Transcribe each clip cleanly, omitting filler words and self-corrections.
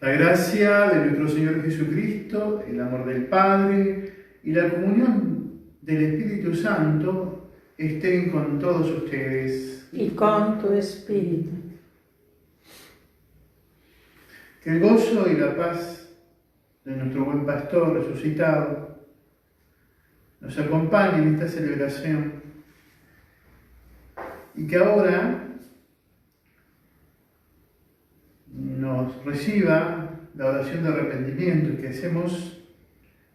La gracia de nuestro Señor Jesucristo, el amor del Padre y la comunión del Espíritu Santo estén con todos ustedes. Y con tu espíritu. Que el gozo y la paz de nuestro buen pastor resucitado nos acompañe en esta celebración y que ahora nos reciba la oración de arrepentimiento que hacemos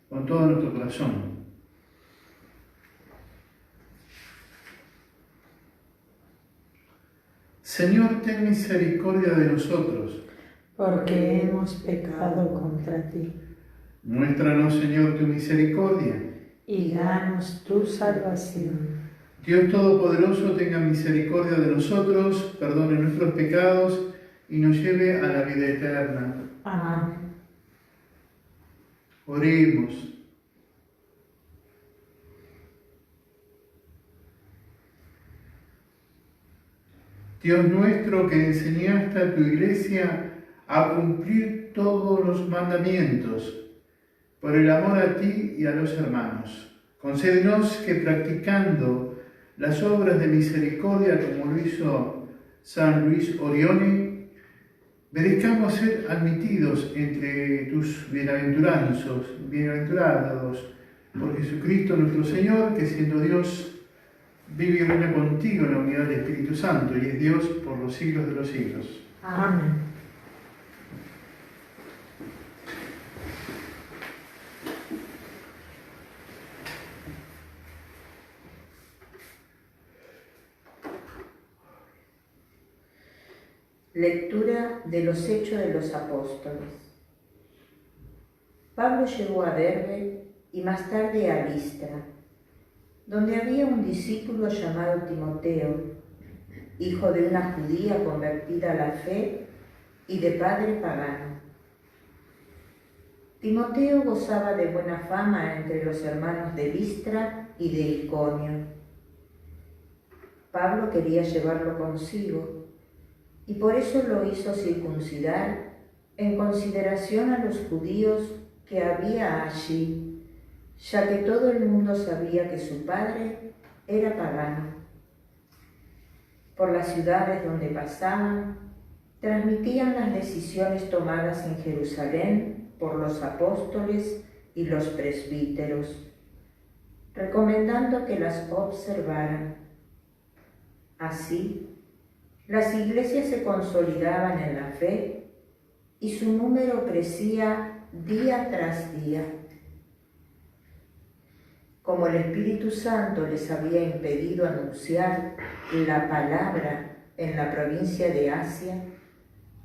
con todo nuestro corazón. Señor, ten misericordia de nosotros, porque hemos pecado contra ti. Muéstranos, Señor, tu misericordia, y danos tu salvación. Dios Todopoderoso, tenga misericordia de nosotros, perdone nuestros pecados y nos lleve a la vida eterna. Amén. Oremos. Dios nuestro, que enseñaste a tu Iglesia a cumplir todos los mandamientos, por el amor a ti y a los hermanos, concédenos que practicando las obras de misericordia como lo hizo San Luis Orione, merezcamos ser admitidos entre tus bienaventurados por Jesucristo nuestro Señor, que siendo Dios vive y reina contigo en la unidad del Espíritu Santo, y es Dios por los siglos de los siglos. Amén. Lectura de los Hechos de los Apóstoles. Pablo llegó a Derbe y más tarde a Listra, donde había un discípulo llamado Timoteo, hijo de una judía convertida a la fe y de padre pagano. Timoteo gozaba de buena fama entre los hermanos de Listra y de Iconio. Pablo quería llevarlo consigo, y por eso lo hizo circuncidar en consideración a los judíos que había allí, ya que todo el mundo sabía que su padre era pagano. Por las ciudades donde pasaban, transmitían las decisiones tomadas en Jerusalén por los apóstoles y los presbíteros, recomendando que las observaran. Así, las iglesias se consolidaban en la fe y su número crecía día tras día. Como el Espíritu Santo les había impedido anunciar la palabra en la provincia de Asia,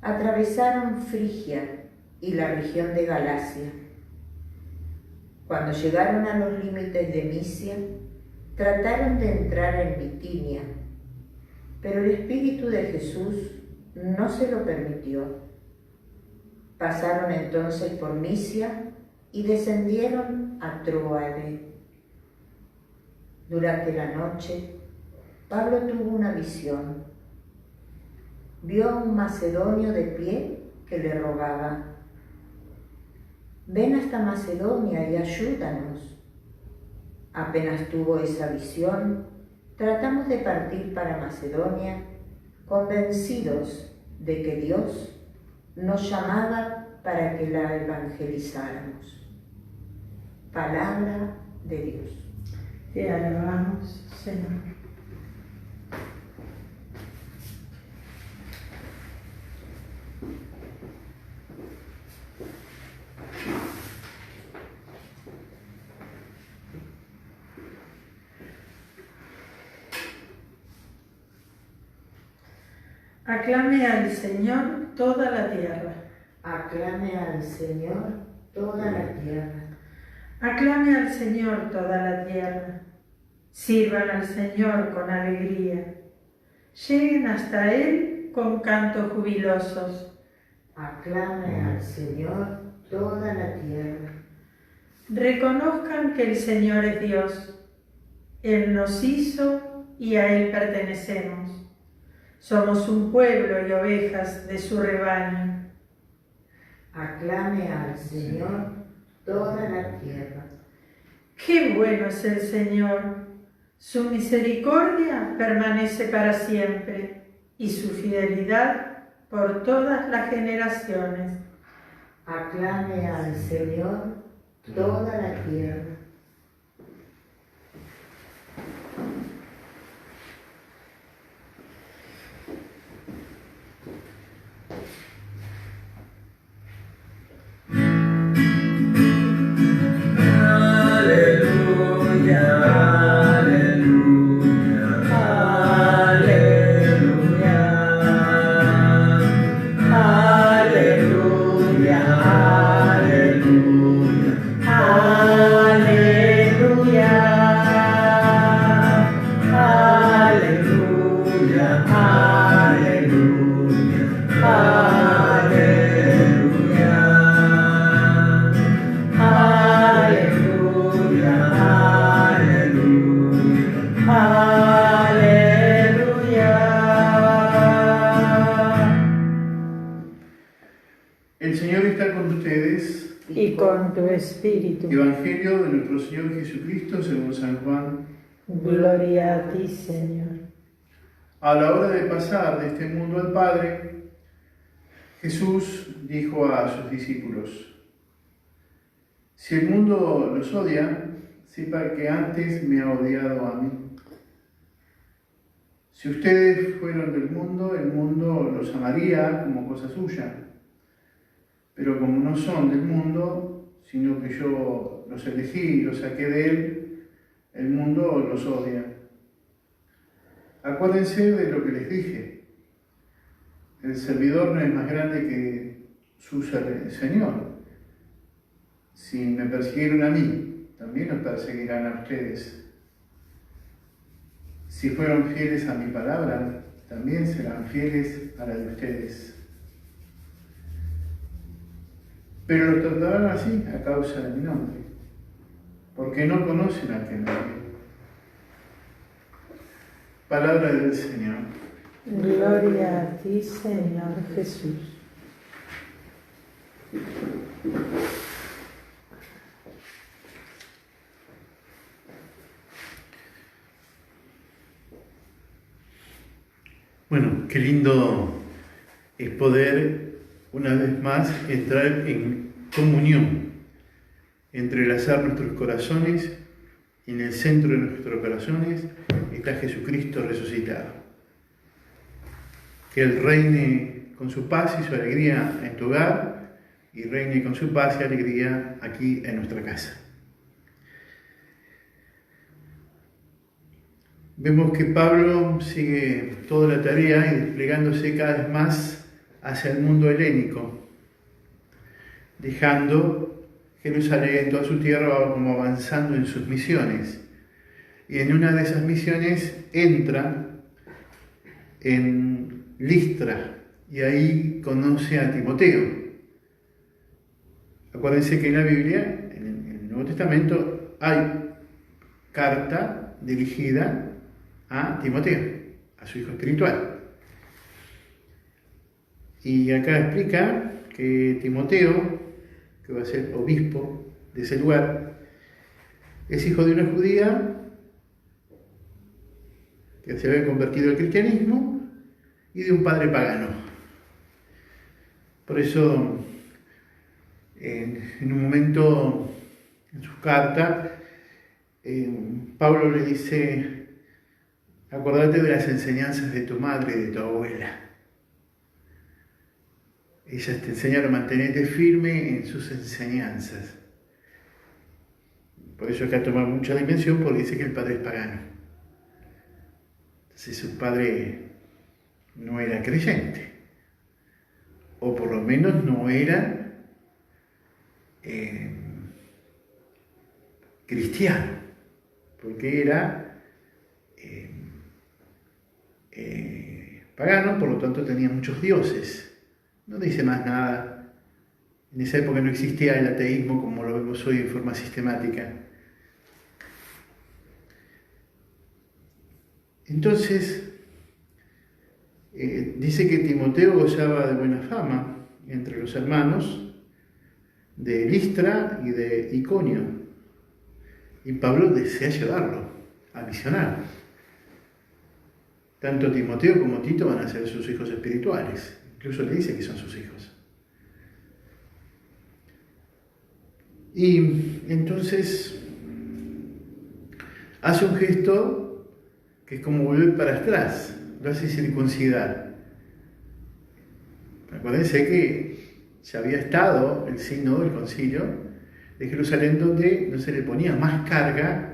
atravesaron Frigia y la región de Galacia. Cuando llegaron a los límites de Misia, trataron de entrar en Bitinia, pero el Espíritu de Jesús no se lo permitió. Pasaron entonces por Misia y descendieron a Tróade. Durante la noche, Pablo tuvo una visión. Vio a un macedonio de pie que le rogaba: «Ven hasta Macedonia y ayúdanos». Apenas tuvo esa visión, tratamos de partir para Macedonia, convencidos de que Dios nos llamaba para que la evangelizáramos. Palabra de Dios. Te alabamos, Señor. Aclame al Señor toda la tierra. Aclame al Señor toda la tierra. Aclame al Señor toda la tierra. Sirvan al Señor con alegría. Lleguen hasta Él con cantos jubilosos. Aclame al Señor toda la tierra. Reconozcan que el Señor es Dios. Él nos hizo y a Él pertenecemos. Somos un pueblo y ovejas de su rebaño. Aclame al Señor toda la tierra. ¡Qué bueno es el Señor! Su misericordia permanece para siempre y su fidelidad por todas las generaciones. Aclame al Señor toda la tierra. El Señor está con ustedes. Y con tu espíritu. Evangelio de nuestro Señor Jesucristo según San Juan. Gloria a ti, Señor. A la hora de pasar de este mundo al Padre, Jesús dijo a sus discípulos: si el mundo los odia, sepa que antes me ha odiado a mí. Si ustedes fueron del mundo, el mundo los amaría como cosa suya. Pero como no son del mundo, sino que yo los elegí y los saqué de él, el mundo los odia. Acuérdense de lo que les dije. El servidor no es más grande que su Señor. Si me persiguieron a mí, también los perseguirán a ustedes. Si fueron fieles a mi palabra, también serán fieles a la de ustedes. Pero los tratarán así a causa de mi nombre, porque no conocen al que me envió. Palabra del Señor. Gloria a ti, Señor Jesús. Bueno, qué lindo es poder una vez más entrar en comunión, entrelazar nuestros corazones y en el centro de nuestros corazones está Jesucristo resucitado. Que Él reine con su paz y su alegría en tu hogar y reine con su paz y alegría aquí en nuestra casa. Vemos que Pablo sigue toda la tarea y desplegándose cada vez más hacia el mundo helénico, dejando Jerusalén, toda su tierra, como avanzando en sus misiones. Y en una de esas misiones entra en Listra y ahí conoce a Timoteo. Acuérdense que en la Biblia, en el Nuevo Testamento, hay carta dirigida a Timoteo, a su hijo espiritual. Y acá explica que Timoteo, que va a ser obispo de ese lugar, es hijo de una judía que se había convertido al cristianismo y de un padre pagano. Por eso, en un momento, en su carta, Pablo le dice: acordate de las enseñanzas de tu madre y de tu abuela. Ellas te enseñaron a mantenerte firme en sus enseñanzas. Por eso acá toma mucha dimensión, porque dice que el padre es pagano. Entonces su padre no era creyente, o por lo menos no era cristiano, porque era pagano, por lo tanto tenía muchos dioses. No dice más nada. En esa época no existía el ateísmo como lo vemos hoy en forma sistemática. Entonces, dice que Timoteo gozaba de buena fama entre los hermanos de Listra y de Iconio. Y Pablo desea llevarlo a misionar. Tanto Timoteo como Tito van a ser sus hijos espirituales. Incluso le dice que son sus hijos. Y entonces hace un gesto que es como volver para atrás, lo hace circuncidar. Acuérdense que ya había estado el sínodo del concilio de Jerusalén, donde no se le ponía más carga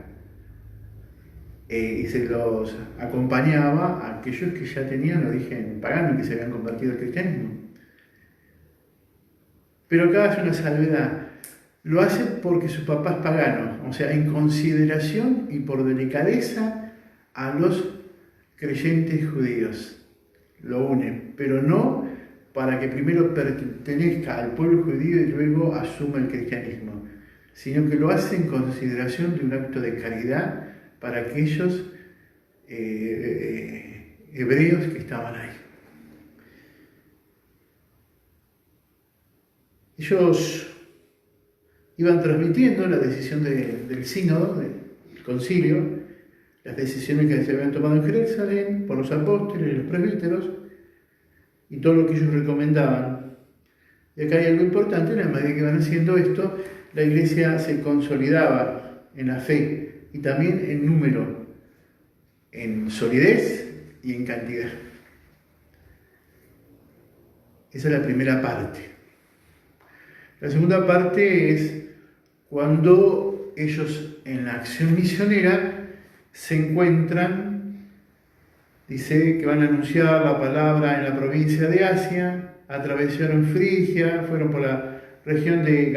y se los acompañaba a aquellos que ya tenían origen pagano y que se habían convertido al cristianismo. Pero acá hace una salvedad. Lo hace porque su papá es pagano, o sea, en consideración y por delicadeza a los creyentes judíos. Lo une, pero no para que primero pertenezca al pueblo judío y luego asuma el cristianismo, sino que lo hace en consideración de un acto de caridad para aquellos hebreos que estaban ahí. Ellos iban transmitiendo la decisión del sínodo, del concilio, las decisiones que se habían tomado en Jerusalén por los apóstoles y los presbíteros, y todo lo que ellos recomendaban. Y acá hay algo importante: en la medida que van haciendo esto, la iglesia se consolidaba en la fe y también en número, en solidez y en cantidad. Esa es la primera parte. La segunda parte es cuando ellos en la acción misionera se encuentran, dice que van a anunciar la palabra en la provincia de Asia, atravesaron Frigia, fueron por la región de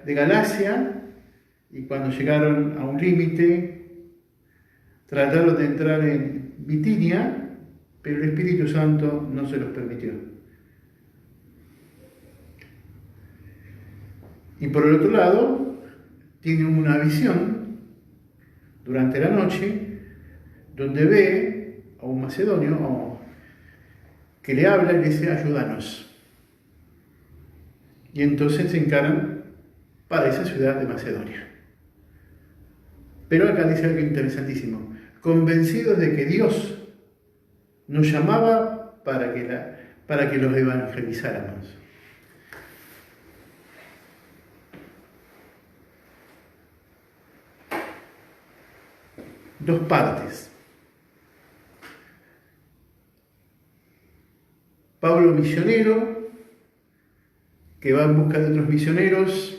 Galacia, y cuando llegaron a un límite, trataron de entrar en Bitinia, pero el Espíritu Santo no se los permitió. Y por el otro lado, tiene una visión durante la noche, donde ve a un macedonio que le habla y le dice, ayúdanos. Y entonces se encaran para esa ciudad de Macedonia. Pero acá dice algo interesantísimo. Convencidos de que Dios nos llamaba para que los evangelizáramos. Dos partes. Pablo misionero, que va en busca de otros misioneros.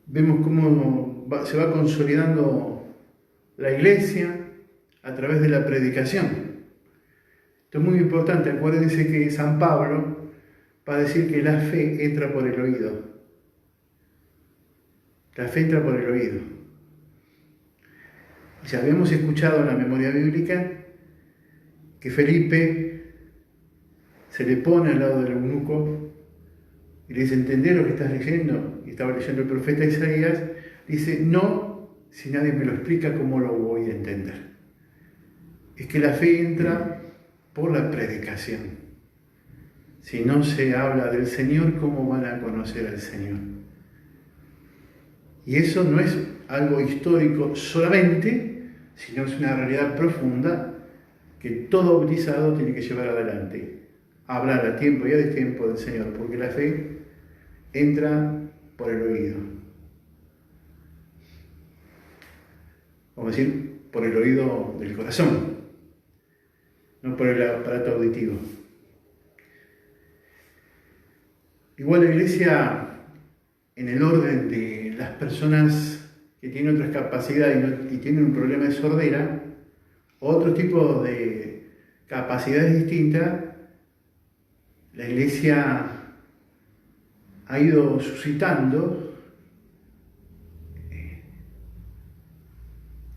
Vemos cómo se va consolidando la iglesia a través de la predicación. Esto es muy importante. Acuérdense que San Pablo va a decir que la fe entra por el oído. La fe entra por el oído. Y ya habíamos escuchado en la memoria bíblica que Felipe se le pone al lado del eunuco y le dice, ¿entendés lo que estás leyendo? Y estaba leyendo el profeta Isaías. Dice, no, si nadie me lo explica, ¿cómo lo voy a entender? Es que la fe entra por la predicación. Si no se habla del Señor, ¿cómo van a conocer al Señor? Y eso no es algo histórico solamente, sino es una realidad profunda que todo bautizado tiene que llevar adelante. Hablar a tiempo y a destiempo del Señor, porque la fe entra por el oído. Vamos a decir, por el oído del corazón, no por el aparato auditivo. Igual la iglesia, en el orden de las personas que tienen otras capacidades y tienen un problema de sordera, otro tipo de capacidades distintas, la iglesia ha ido suscitando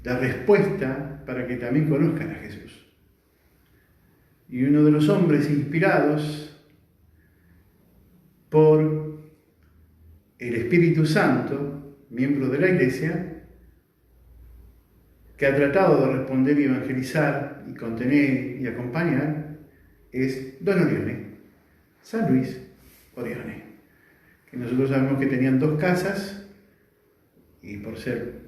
la respuesta para que también conozcan a Jesús. Y uno de los hombres inspirados por el Espíritu Santo, miembro de la iglesia, que ha tratado de responder y evangelizar y contener y acompañar, es Don Orione, San Luis Orione, que nosotros sabemos que tenían 2 casas y por ser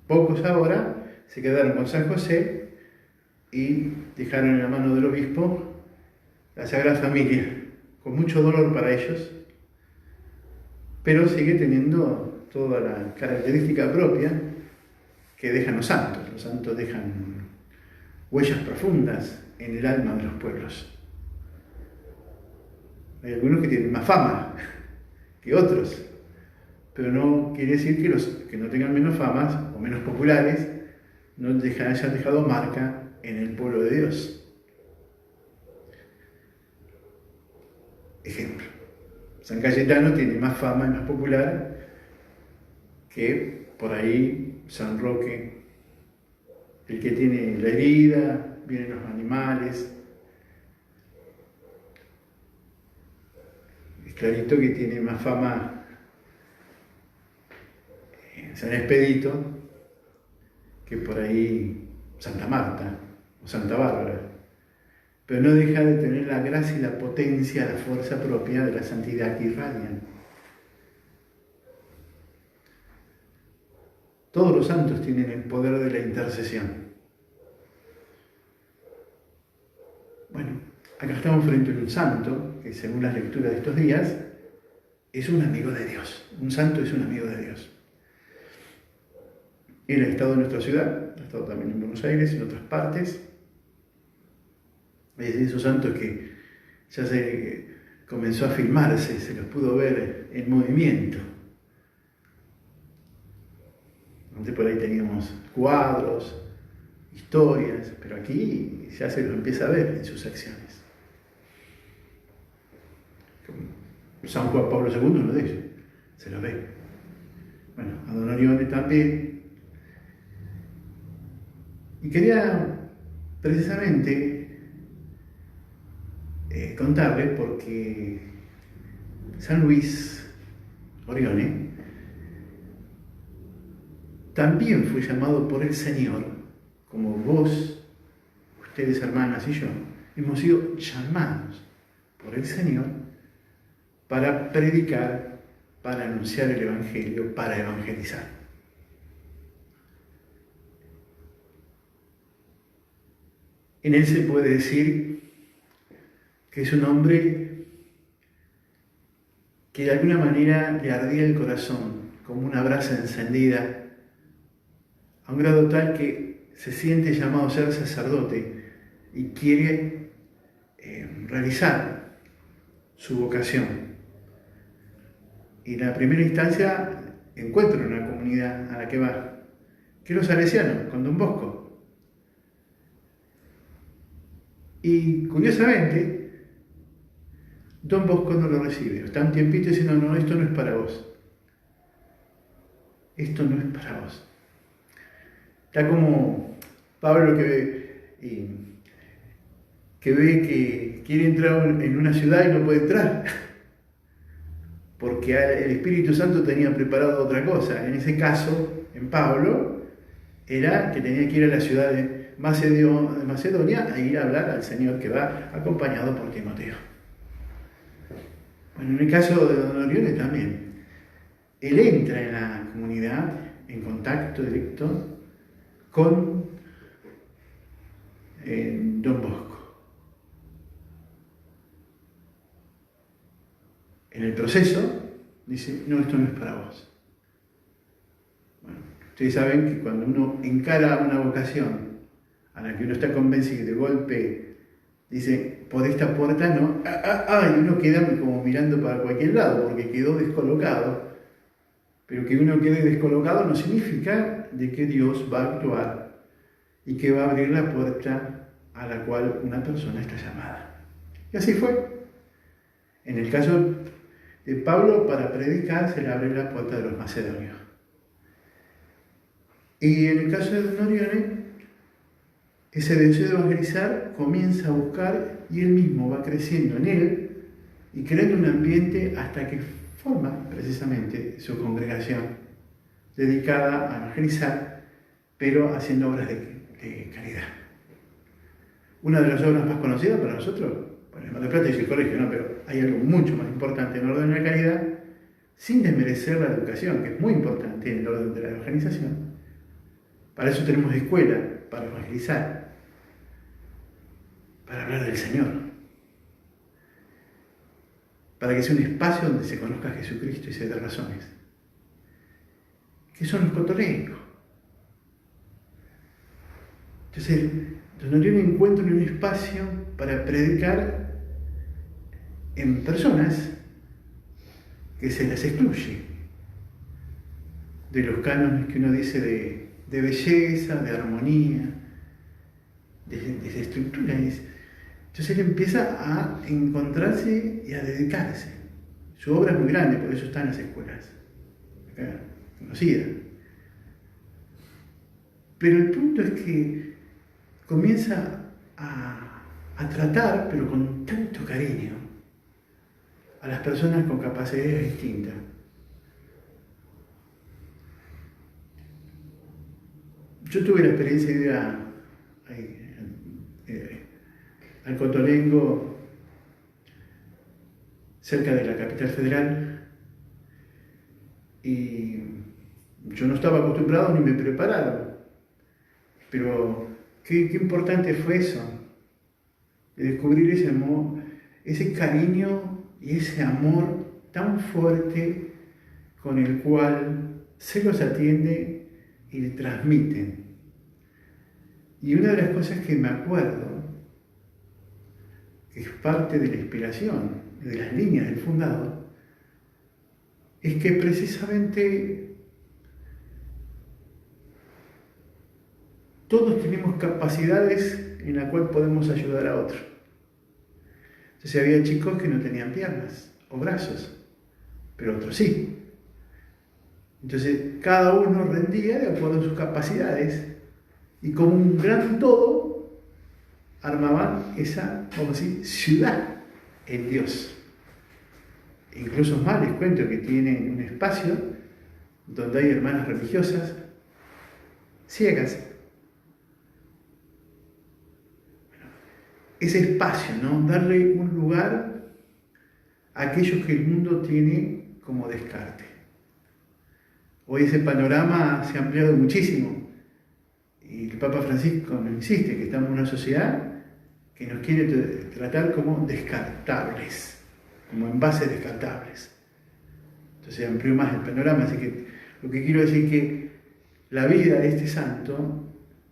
pocos ahora se quedaron con San José y dejaron en la mano del obispo la Sagrada Familia, con mucho dolor para ellos, pero sigue teniendo toda la característica propia que dejan los santos. Los santos dejan huellas profundas en el alma de los pueblos. Hay algunos que tienen más fama que otros, pero no quiere decir que los que no tengan menos famas o menos populares no hayan dejado marca en el pueblo de Dios. Ejemplo, San Cayetano tiene más fama y más popular que por ahí San Roque, el que tiene la herida, vienen los animales. Es clarito que tiene más fama San Expedito que por ahí Santa Marta o Santa Bárbara. Pero no deja de tener la gracia y la potencia, la fuerza propia de la santidad que irradian. Todos los santos tienen el poder de la intercesión. Bueno, acá estamos frente a un santo que, según las lecturas de estos días, es un amigo de Dios. Un santo es un amigo de Dios. Él ha estado en nuestra ciudad, ha estado también en Buenos Aires y en otras partes. Es de esos santos que ya se comenzó a filmarse, se los pudo ver en movimiento. Antes por ahí teníamos cuadros, historias, pero aquí ya se los empieza a ver en sus acciones. San Juan Pablo II, uno de ellos, se lo ve. Bueno, a Don Orione también. Y quería precisamente contarle porque San Luis Orione también fue llamado por el Señor, como vos, ustedes hermanas y yo, hemos sido llamados por el Señor para predicar, para anunciar el Evangelio, para evangelizar. En él se puede decir que es un hombre que de alguna manera le ardía el corazón como una brasa encendida, a un grado tal que se siente llamado a ser sacerdote y quiere realizar su vocación. Y en la primera instancia encuentra una comunidad a la que va, que es los salesianos, con Don Bosco. Y curiosamente, Don Bosco no lo recibe. Está un tiempito diciendo, no, esto no es para vos. Esto no es para vos. Está como Pablo que ve que quiere entrar en una ciudad y no puede entrar. Porque el Espíritu Santo tenía preparado otra cosa. En ese caso, en Pablo, era que tenía que ir a la ciudad de Macedonia a ir a hablar al Señor, que va acompañado por Timoteo. Bueno, en el caso de Don Orione también. Él entra en la comunidad en contacto directo con Don Bosco. En el proceso dice, no, esto no es para vos. Bueno, ustedes saben que cuando uno encara una vocación a la que uno está convencido y de golpe dice, por esta puerta no, y uno queda como mirando para cualquier lado porque quedó descolocado. Pero que uno quede descolocado no significa de que Dios va a actuar y que va a abrir la puerta a la cual una persona está llamada. Y así fue. En el caso de Pablo, para predicar se le abre la puerta de los macedonios. Y en el caso de Don Orione, ese deseo de evangelizar comienza a buscar y él mismo va creciendo en él y creando un ambiente hasta que forma precisamente su congregación dedicada a evangelizar, pero haciendo obras de caridad. Una de las obras más conocidas para nosotros, bueno, en Mar del Plata es el colegio, ¿no? Pero hay algo mucho más importante en el orden de la caridad, sin desmerecer la educación, que es muy importante en el orden de la evangelización. Para eso tenemos escuela, para evangelizar, para hablar del Señor, para que sea un espacio donde se conozca a Jesucristo y se dé razones. ¿Qué son los cotolengos? Entonces, Don Orione encuentra un espacio para predicar en personas que se las excluye de los cánones que uno dice de belleza, de armonía, de estructura. Entonces él empieza a encontrarse y a dedicarse. Su obra es muy grande, por eso está en las escuelas acá, conocidas. Pero el punto es que comienza a tratar, pero con tanto cariño, a las personas con capacidades distintas. Yo tuve la experiencia de ir al Cotolengo, cerca de la capital federal, y yo no estaba acostumbrado ni me prepararon, pero qué importante fue eso, de descubrir ese amor, ese cariño y ese amor tan fuerte con el cual se los atiende y le transmiten. Y una de las cosas que me acuerdo, que es parte de la inspiración, de las líneas del fundador, es que precisamente todos tenemos capacidades en las cuales podemos ayudar a otros. Entonces había chicos que no tenían piernas o brazos, pero otros sí. Entonces cada uno rendía de acuerdo a sus capacidades y como un gran todo armaban esa, vamos a decir, ciudad en Dios. Incluso más les cuento que tienen un espacio donde hay hermanas religiosas ciegas. Ese espacio, ¿no? Darle un lugar a aquellos que el mundo tiene como descarte. Hoy ese panorama se ha ampliado muchísimo y el Papa Francisco nos insiste que estamos en una sociedad que nos quiere tratar como descartables, como envases descartables. Entonces se amplió más el panorama, así que lo que quiero decir es que la vida de este santo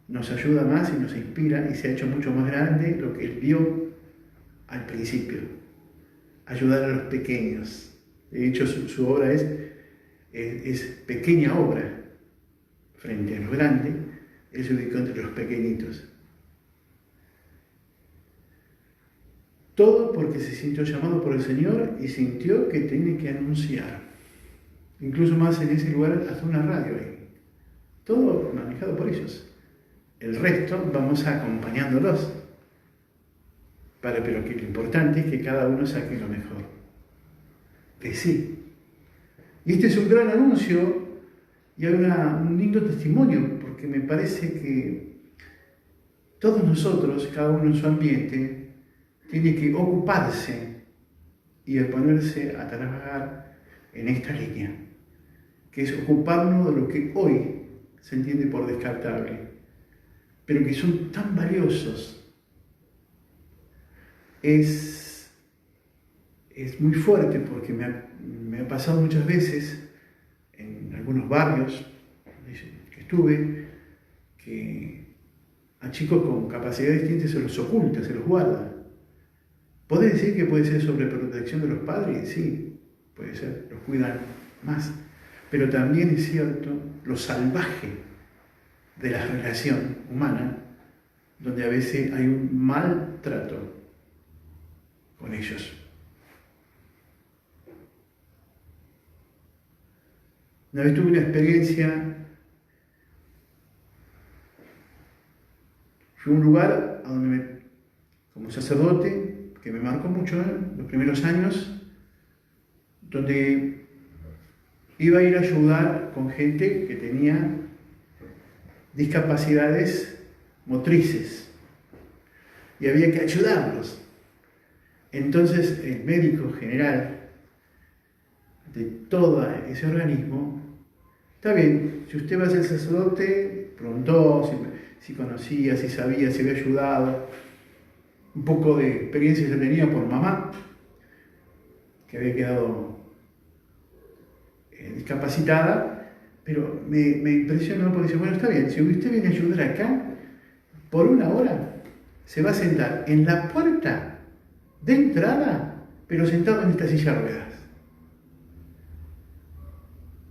nos ayuda más y nos inspira y se ha hecho mucho más grande lo que él vio al principio, ayudar a los pequeños. De hecho, su obra es pequeña obra frente a lo grande, él se ubicó entre los pequeñitos. Todo porque se sintió llamado por el Señor y sintió que tiene que anunciar. Incluso más en ese lugar hasta una radio ahí. Todo manejado por ellos. El resto vamos acompañándolos. Pero que lo importante es que cada uno saque lo mejor de sí. Y este es un gran anuncio y hay un lindo testimonio, porque me parece que todos nosotros, cada uno en su ambiente, tiene que ocuparse y ponerse a trabajar en esta línea, que es ocuparnos de lo que hoy se entiende por descartable, pero que son tan valiosos. Es muy fuerte porque me ha pasado muchas veces en algunos barrios que estuve, que a chicos con capacidades distintas se los oculta, se los guarda. ¿Puede decir que puede ser sobreprotección de los padres? Sí, puede ser, los cuidan más. Pero también es cierto lo salvaje de la relación humana, donde a veces hay un maltrato con ellos. Una vez tuve una experiencia, fui a un lugar donde como sacerdote, que me marcó mucho en los primeros años, donde iba a ir a ayudar con gente que tenía discapacidades motrices y había que ayudarlos. Entonces el médico general de todo ese organismo, está bien, si usted va a ser sacerdote, preguntó si conocía, si sabía, si había ayudado, un poco de experiencia ya tenía por mamá, que había quedado discapacitada, pero me impresionó porque dice, bueno, está bien, si usted viene a ayudar acá, por una hora se va a sentar en la puerta de entrada, pero sentado en esta silla de ruedas.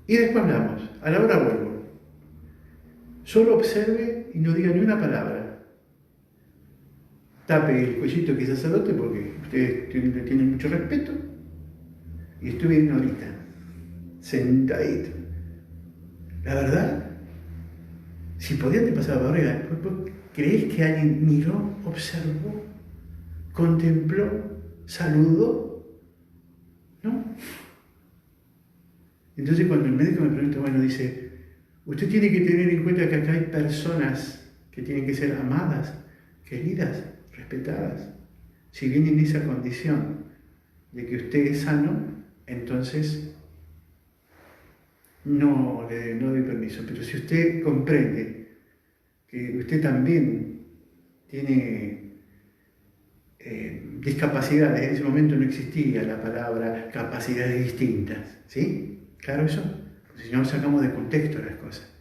Y después hablamos, a la hora vuelvo. Solo observe y no diga ni una palabra. Tape el cuellito que es sacerdote porque ustedes tienen mucho respeto. Y estuve bien ahorita, sentadito. La verdad, si podía te pasar la barrera, ¿creés que alguien miró, observó, contempló, saludó? ¿No? Entonces cuando el médico me pregunta, bueno, dice, usted tiene que tener en cuenta que acá hay personas que tienen que ser amadas, queridas, respetadas. Si viene en esa condición de que usted es sano, entonces no le doy permiso. Pero si usted comprende que usted también tiene discapacidades, en ese momento no existía la palabra capacidades distintas, ¿sí? Claro eso, porque si no sacamos de contexto las cosas.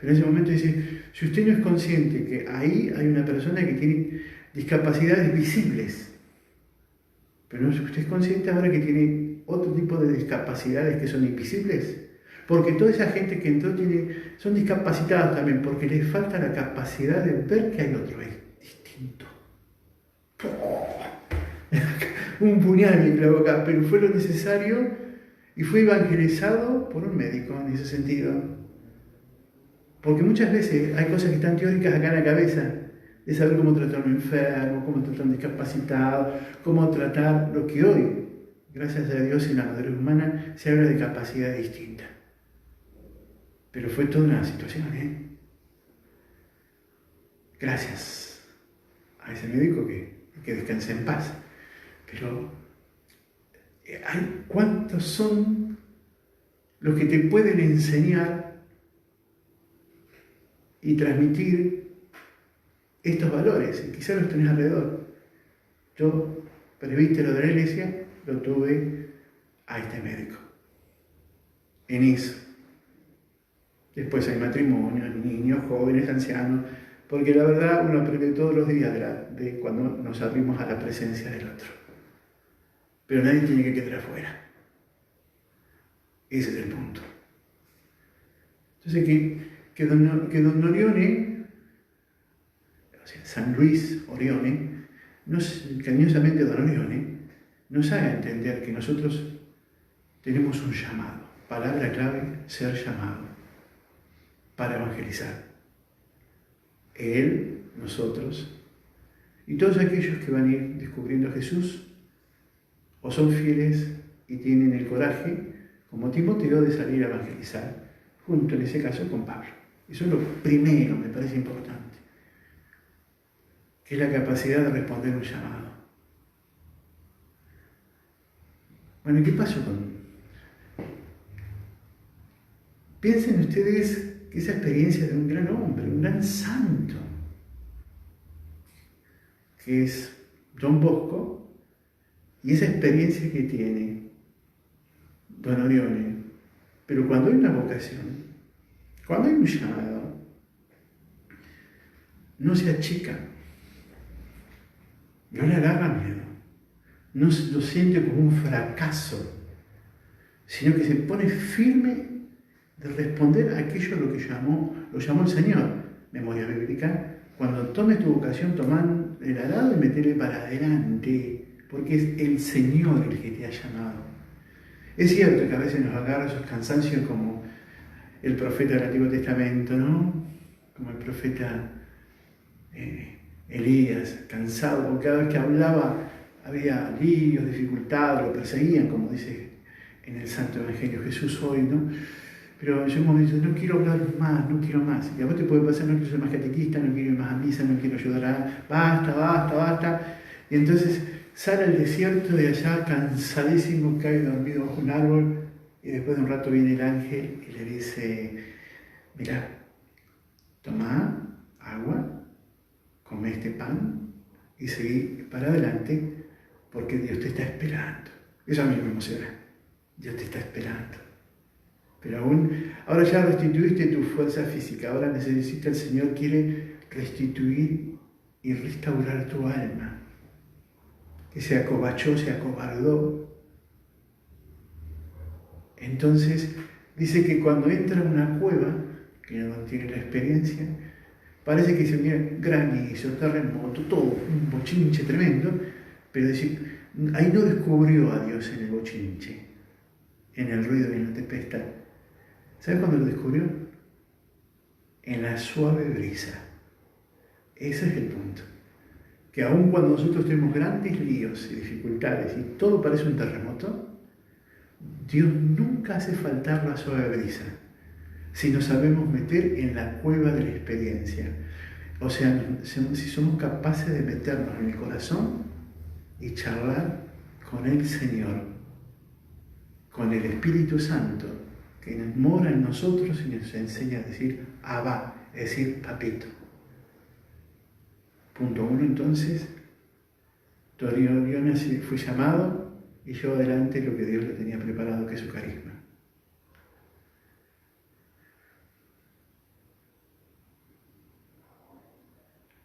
Pero en ese momento dice, si usted no es consciente que ahí hay una persona que tiene discapacidades visibles, pero si usted es consciente ahora que tiene otro tipo de discapacidades que son invisibles, porque toda esa gente que entró son discapacitados también, porque les falta la capacidad de ver que hay otro distinto. Un puñal me clavó acá, pero fue lo necesario y fue evangelizado por un médico en ese sentido. Porque muchas veces hay cosas que están teóricas acá en la cabeza, de saber cómo tratar a un enfermo, cómo tratar a un discapacitado, cómo tratar lo que hoy, gracias a Dios, en la madurez humana se habla de capacidad distinta. Pero fue toda una situación, Gracias a ese médico que descanse en paz. Pero, ¿cuántos son los que te pueden enseñar y transmitir estos valores? Y quizás los tenés alrededor. Yo, presbítero de la iglesia, lo tuve a este médico. En eso. Después hay matrimonios, niños, jóvenes, ancianos, porque la verdad uno aprende todos los días de cuando nos abrimos a la presencia del otro. Pero nadie tiene que quedar afuera. Ese es el punto. Entonces que don Orione, o sea, San Luis Orione, cariñosamente don Orione, nos haga entender que nosotros tenemos un llamado. Palabra clave, ser llamado para evangelizar. Él, nosotros y todos aquellos que van a ir descubriendo a Jesús o son fieles y tienen el coraje, como Timoteo, de salir a evangelizar, junto en ese caso con Pablo. Eso es lo primero, me parece importante, que es la capacidad de responder un llamado. Bueno, ¿y qué pasó con? Piensen ustedes que esa experiencia de un gran hombre, un gran santo, que es Don Bosco, y esa experiencia que tiene don Orione, pero cuando hay una vocación, cuando hay un llamado, no se achica, no le agarra miedo, no lo siente como un fracaso, sino que se pone firme de responder a aquello a lo que lo llamó el Señor. Memoria bíblica, cuando tomes tu vocación, tomá el arado y metele para adelante, porque es el Señor el que te ha llamado. Es cierto que a veces nos agarra esos cansancios como el profeta del Antiguo Testamento, ¿no? Como el profeta Elías, cansado, porque cada vez que hablaba había líos, dificultades, lo perseguían, como dice en el Santo Evangelio Jesús hoy, ¿no? Pero yo un momento no quiero hablar más, no quiero más. Y a vos te puede pasar, no quiero ser más catequista, no quiero ir más a misa, no quiero ayudar a... Basta. Y entonces sale al desierto de allá, cansadísimo, cae dormido bajo un árbol, y después de un rato viene el ángel y le dice, mirá, toma agua, come este pan y seguí para adelante porque Dios te está esperando. Eso a mí me emociona. Dios te está esperando. Pero ahora ya restituiste tu fuerza física, ahora el Señor quiere restituir y restaurar tu alma, que se acobachó, se acobardó. Entonces dice que cuando entra en una cueva, que no tiene la experiencia, parece que se viene granizo, terremoto, todo, un bochinche tremendo, pero decir, ahí no descubrió a Dios en el bochinche, en el ruido y en la tempestad. ¿Sabes cuándo lo descubrió? En la suave brisa. Ese es el punto. Que aun cuando nosotros tenemos grandes líos y dificultades y todo parece un terremoto, Dios nunca hace faltar la suave brisa si nos sabemos meter en la cueva de la experiencia. O sea, si somos capaces de meternos en el corazón y charlar con el Señor, con el Espíritu Santo, que mora en nosotros y nos enseña a decir Abba, es decir, papito. Punto 1, entonces, Orione fue llamado y llevó adelante lo que Dios le tenía preparado, que es su carisma.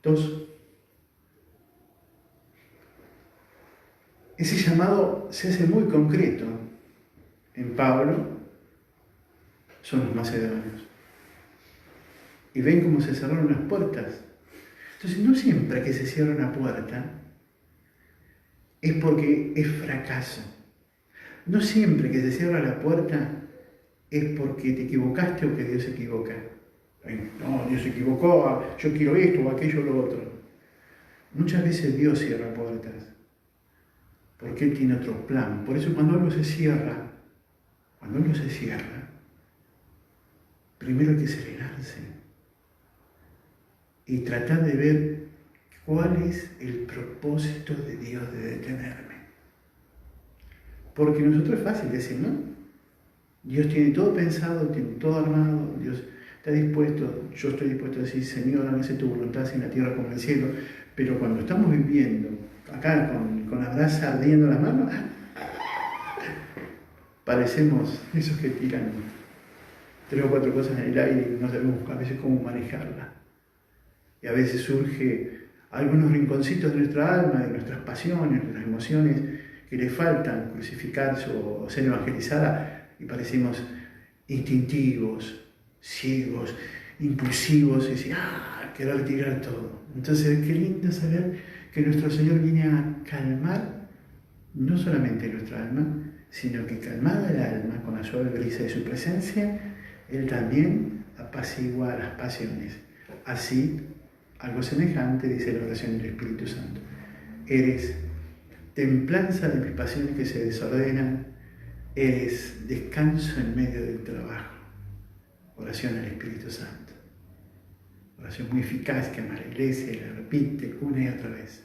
2. Ese llamado se hace muy concreto. En Pablo son los macedonios. Y ven cómo se cerraron las puertas. Entonces, no siempre que se cierra una puerta es porque es fracaso. No siempre que se cierra la puerta es porque te equivocaste o que Dios se equivoca. No, Dios se equivocó, yo quiero esto o aquello o lo otro. Muchas veces Dios cierra puertas porque Él tiene otro plan. Por eso cuando algo se cierra, primero hay que serenarse y tratar de ver cuál es el propósito de Dios de detenerme. Porque nosotros es fácil decir, ¿no? Dios tiene todo pensado, tiene todo armado, Dios está dispuesto, yo estoy dispuesto a decir, Señor, hágase tu voluntad así en la tierra como en el cielo, pero cuando estamos viviendo, acá con la brasa ardiendo las manos, parecemos esos que tiran 3 o 4 cosas en el aire y no sabemos a veces cómo manejarla. Y a veces surge algunos rinconcitos de nuestra alma, de nuestras pasiones, de nuestras emociones, que le faltan crucificarse o ser evangelizadas y parecemos instintivos, ciegos, impulsivos, y decir, querer tirar todo. Entonces, qué lindo saber que nuestro Señor viene a calmar no solamente nuestra alma, sino que calmada el alma con la suave brisa de su presencia, Él también apacigua las pasiones. Así, algo semejante dice la oración del Espíritu Santo. Eres templanza de mis pasiones que se desordenan, eres descanso en medio del trabajo. Oración al Espíritu Santo. Oración muy eficaz que ama la Iglesia y la repite una y otra vez.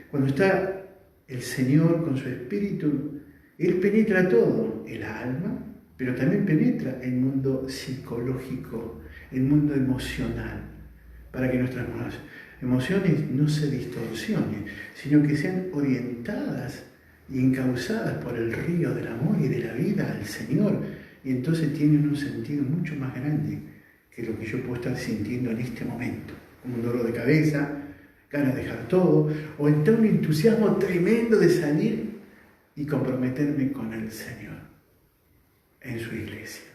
Cuando está el Señor con su Espíritu, Él penetra todo, el alma, pero también penetra el mundo psicológico, el mundo emocional, para que nuestras emociones no se distorsionen, sino que sean orientadas y encauzadas por el río del amor y de la vida al Señor, y entonces tienen un sentido mucho más grande que lo que yo puedo estar sintiendo en este momento, como un dolor de cabeza, ganas de dejar todo, o entrar un entusiasmo tremendo de salir y comprometerme con el Señor en su iglesia.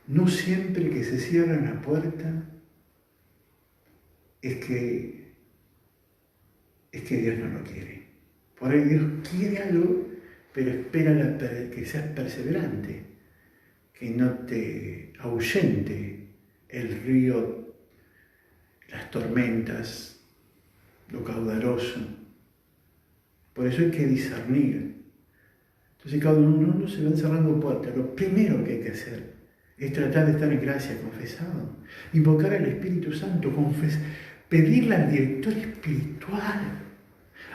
No siempre que se cierra una puerta es que Dios no lo quiere. Por ahí Dios quiere algo, pero espera que seas perseverante, que no te ahuyente el río, las tormentas, lo caudaloso. Por eso hay que discernir. Entonces cada uno se van cerrando puertas. Lo primero que hay que hacer es tratar de estar en gracia, confesado, invocar al Espíritu Santo, pedirle al director espiritual,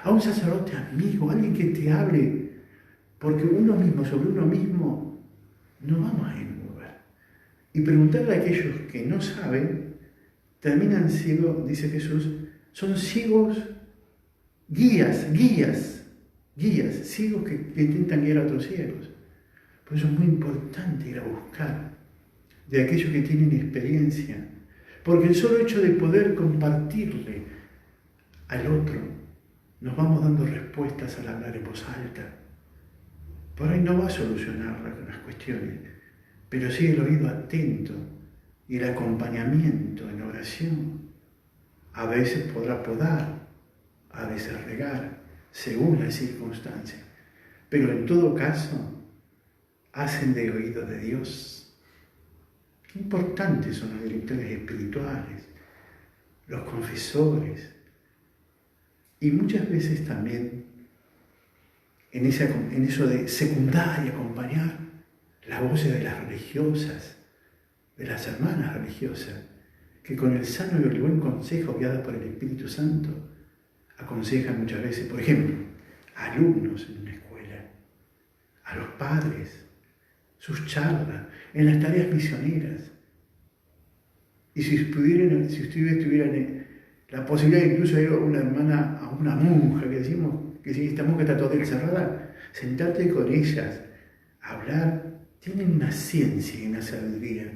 a un sacerdote amigo, a alguien que te hable, porque uno mismo, sobre uno mismo, no vamos a ningún lugar. Y preguntarle a aquellos que no saben, terminan ciegos, dice Jesús, son ciegos guías, ciegos que intentan guiar a otros ciegos. Por eso es muy importante ir a buscar de aquellos que tienen experiencia, porque el solo hecho de poder compartirle al otro, nos vamos dando respuestas al hablar en voz alta. Por ahí no va a solucionar las cuestiones, pero sí el oído atento y el acompañamiento en oración. A veces podrá podar, a veces regar, según las circunstancias, pero en todo caso, hacen de oído de Dios. Qué importantes son los directores espirituales, los confesores, y muchas veces también en eso de secundar y acompañar las voces de las religiosas, de las hermanas religiosas, que con el sano y el buen consejo guiadas por el Espíritu Santo aconsejan muchas veces, por ejemplo, a alumnos en una escuela, a los padres, sus charlas, en las tareas misioneras. Y si ustedes tuvieran la posibilidad incluso de ir a una hermana, a una monja, que decimos que si esta monja está toda encerrada, sentarte con ellas, hablar, tienen una ciencia y una sabiduría.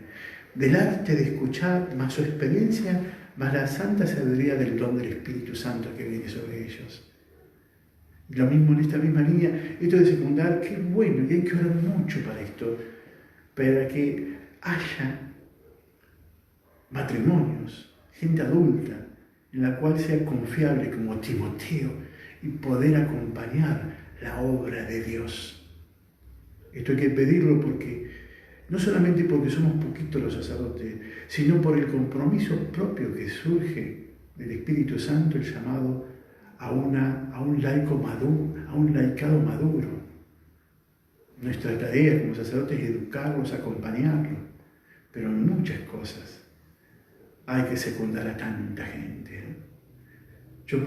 del arte de escuchar, más su experiencia, más la santa sabiduría del don del Espíritu Santo que viene sobre ellos. Y lo mismo en esta misma línea, esto de secundar, qué bueno, y hay que orar mucho para esto, para que haya matrimonios, gente adulta, en la cual sea confiable como Timoteo y poder acompañar la obra de Dios. Esto hay que pedirlo no solamente porque somos poquitos los sacerdotes, sino por el compromiso propio que surge del Espíritu Santo, el llamado a un laico maduro, a un laicado maduro. Nuestra tarea como sacerdotes es educarlos, acompañarlos, pero en muchas cosas hay que secundar a tanta gente. Yo,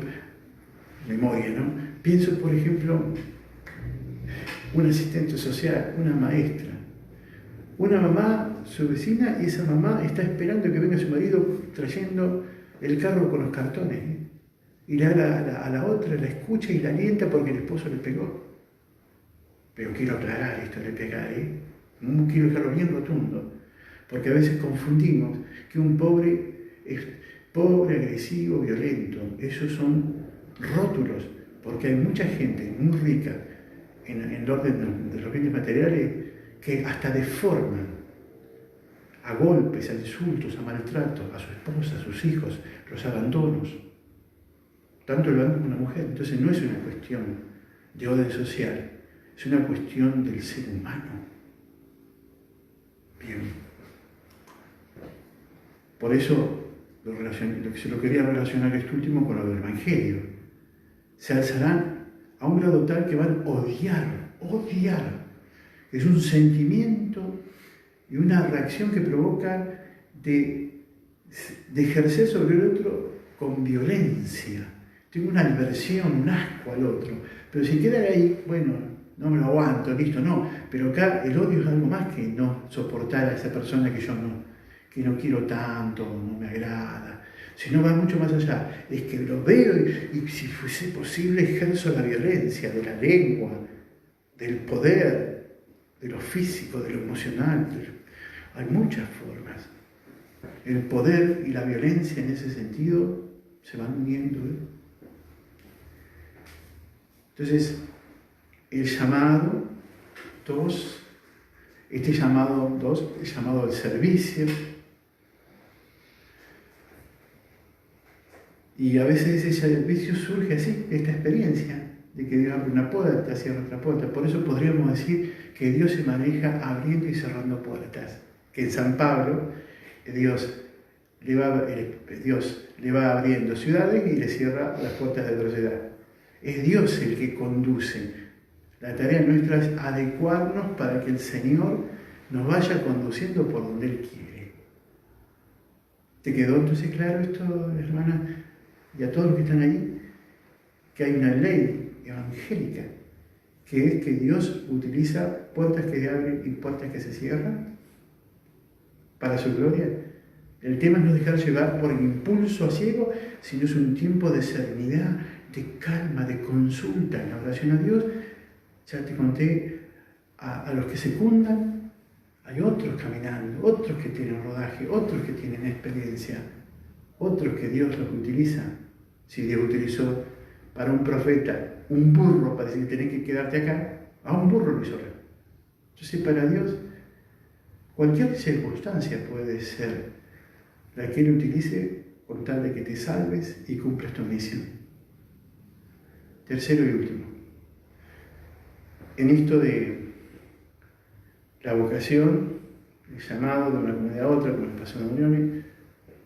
memoria, ¿no? Pienso, por ejemplo, un asistente social, una maestra, una mamá, su vecina, y esa mamá está esperando que venga su marido trayendo el carro con los cartones. Y le da a la otra, la escucha y la alienta porque el esposo le pegó. Pero quiero aclarar esto, le pegar, no quiero dejarlo bien rotundo, porque a veces confundimos que un pobre es pobre, agresivo, violento. Esos son rótulos, porque hay mucha gente muy rica en el orden de los bienes materiales que hasta deforman a golpes, a insultos, a maltratos, a su esposa, a sus hijos, los abandonos, tanto el varón como la mujer. Entonces no es una cuestión de orden social, es una cuestión del ser humano. Bien. Por eso lo quería relacionar esto último con lo del Evangelio. Se alzarán a un grado tal que van a odiar. Es un sentimiento y una reacción que provoca de ejercer sobre el otro con violencia. Tengo una aversión, un asco al otro. Pero si queda ahí, bueno, no me lo aguanto, listo, no. Pero acá el odio es algo más que no soportar a esa persona que yo no quiero tanto, no me agrada. Sino va mucho más allá. Es que lo veo y si fuese posible ejerzo la violencia de la lengua, del poder, de lo físico, de lo emocional. Hay muchas formas. El poder y la violencia en ese sentido se van uniendo. Entonces, el llamado 2, el llamado al servicio. Y a veces ese servicio surge así, esta experiencia de que Dios abre una puerta, cierra otra puerta. Por eso podríamos decir que Dios se maneja abriendo y cerrando puertas. Que en San Pablo Dios le va abriendo ciudades y le cierra las puertas de otra ciudad. Es Dios el que conduce. La tarea nuestra es adecuarnos para que el Señor nos vaya conduciendo por donde Él quiere. ¿Te quedó entonces claro esto, hermana? Y a todos los que están ahí, que hay una ley evangélica, que es que Dios utiliza puertas que se abren y puertas que se cierran para su gloria. El tema es no dejar llevar por el impulso ciego, sino es un tiempo de serenidad, de calma, de consulta en la oración a Dios. Ya te conté a los que secundan, hay otros caminando, otros que tienen rodaje, otros que tienen experiencia, otros que Dios los utiliza. Si Dios utilizó para un profeta un burro para decir tenés que quedarte acá, a un burro lo hizo. Entonces para Dios cualquier circunstancia puede ser la que Él utilice con tal de que te salves y cumplas tu misión. Tercero y último, en esto de la vocación, el llamado de una comunidad a otra, como le pasó a Donioni.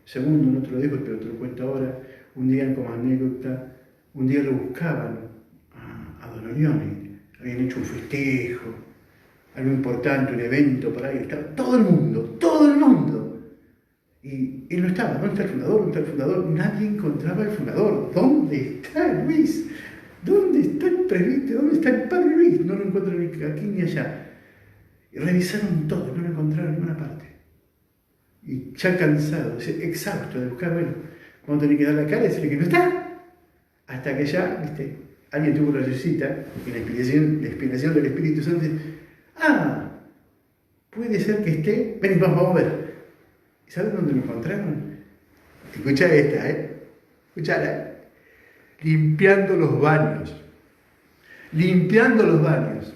Segundo, no te lo digo, pero te lo cuento ahora, un día como anécdota, un día lo buscaban a Donioni, habían hecho un festejo, algo importante, un evento por ahí, estaba todo el mundo. Y él no estaba, ¿dónde está el fundador? ¿Dónde está el fundador? Nadie encontraba el fundador. ¿Dónde está Luis? ¿Dónde está el presbítero? ¿Dónde está el padre Luis? No lo encuentran ni aquí ni allá. Y revisaron todo, no lo encontraron en ninguna parte. Y ya cansado, exhausto de buscar, bueno, vamos a tener que dar la cara y decirle que no está. Hasta que ya, alguien tuvo la lucecita y la inspiración del Espíritu Santo dice, puede ser que esté, ven, vamos a ver. ¿Y saben dónde me encontraron? Escucha esta, escuchala. Limpiando los baños. Limpiando los baños.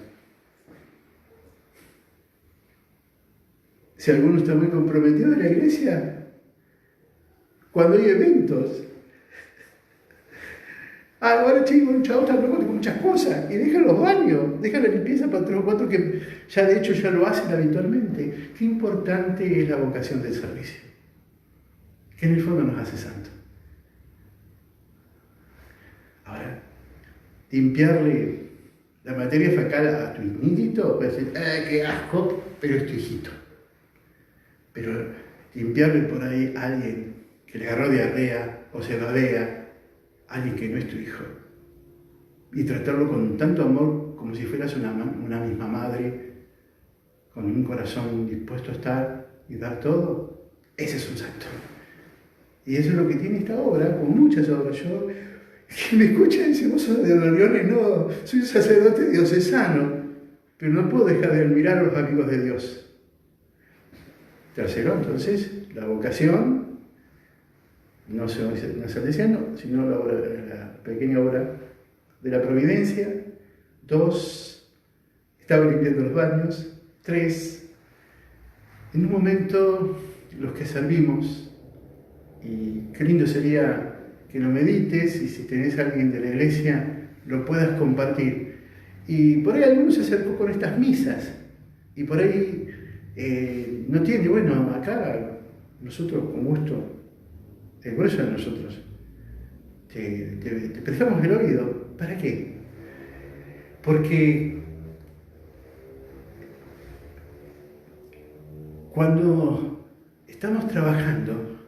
Si alguno está muy comprometido en la iglesia, cuando hay eventos, ahora chicos, un chavo está loco con muchas cosas, y dejan los baños, dejan la limpieza para 3 o 4 que ya de hecho ya lo hacen habitualmente. Qué importante es la vocación del servicio, que en el fondo nos hace santos. Ahora, limpiarle la materia fecal a tu hijito, puede decir, qué asco, pero es tu hijito. Pero limpiarle por ahí a alguien que le agarró diarrea o se babea, a alguien que no es tu hijo, y tratarlo con tanto amor como si fueras una misma madre, con un corazón dispuesto a estar y dar todo, ese es un santo. Y eso es lo que tiene esta obra, como muchas obras. Yo, que me escuchan, dice, vos sos de Don Orione, no, soy un sacerdote diocesano, pero no puedo dejar de admirar a los amigos de Dios. Tercero, entonces, la vocación, no salesiano, sino la pequeña obra de la providencia. 2, estaba limpiando los baños. 3, en un momento, los que servimos, y qué lindo sería que lo medites, y si tenés a alguien de la iglesia, lo puedas compartir. Y por ahí alguno se acercó con estas misas, y por ahí no tiene, bueno, acá nosotros con gusto, el grueso de nosotros, te prestamos el oído. ¿Para qué? Porque cuando estamos trabajando,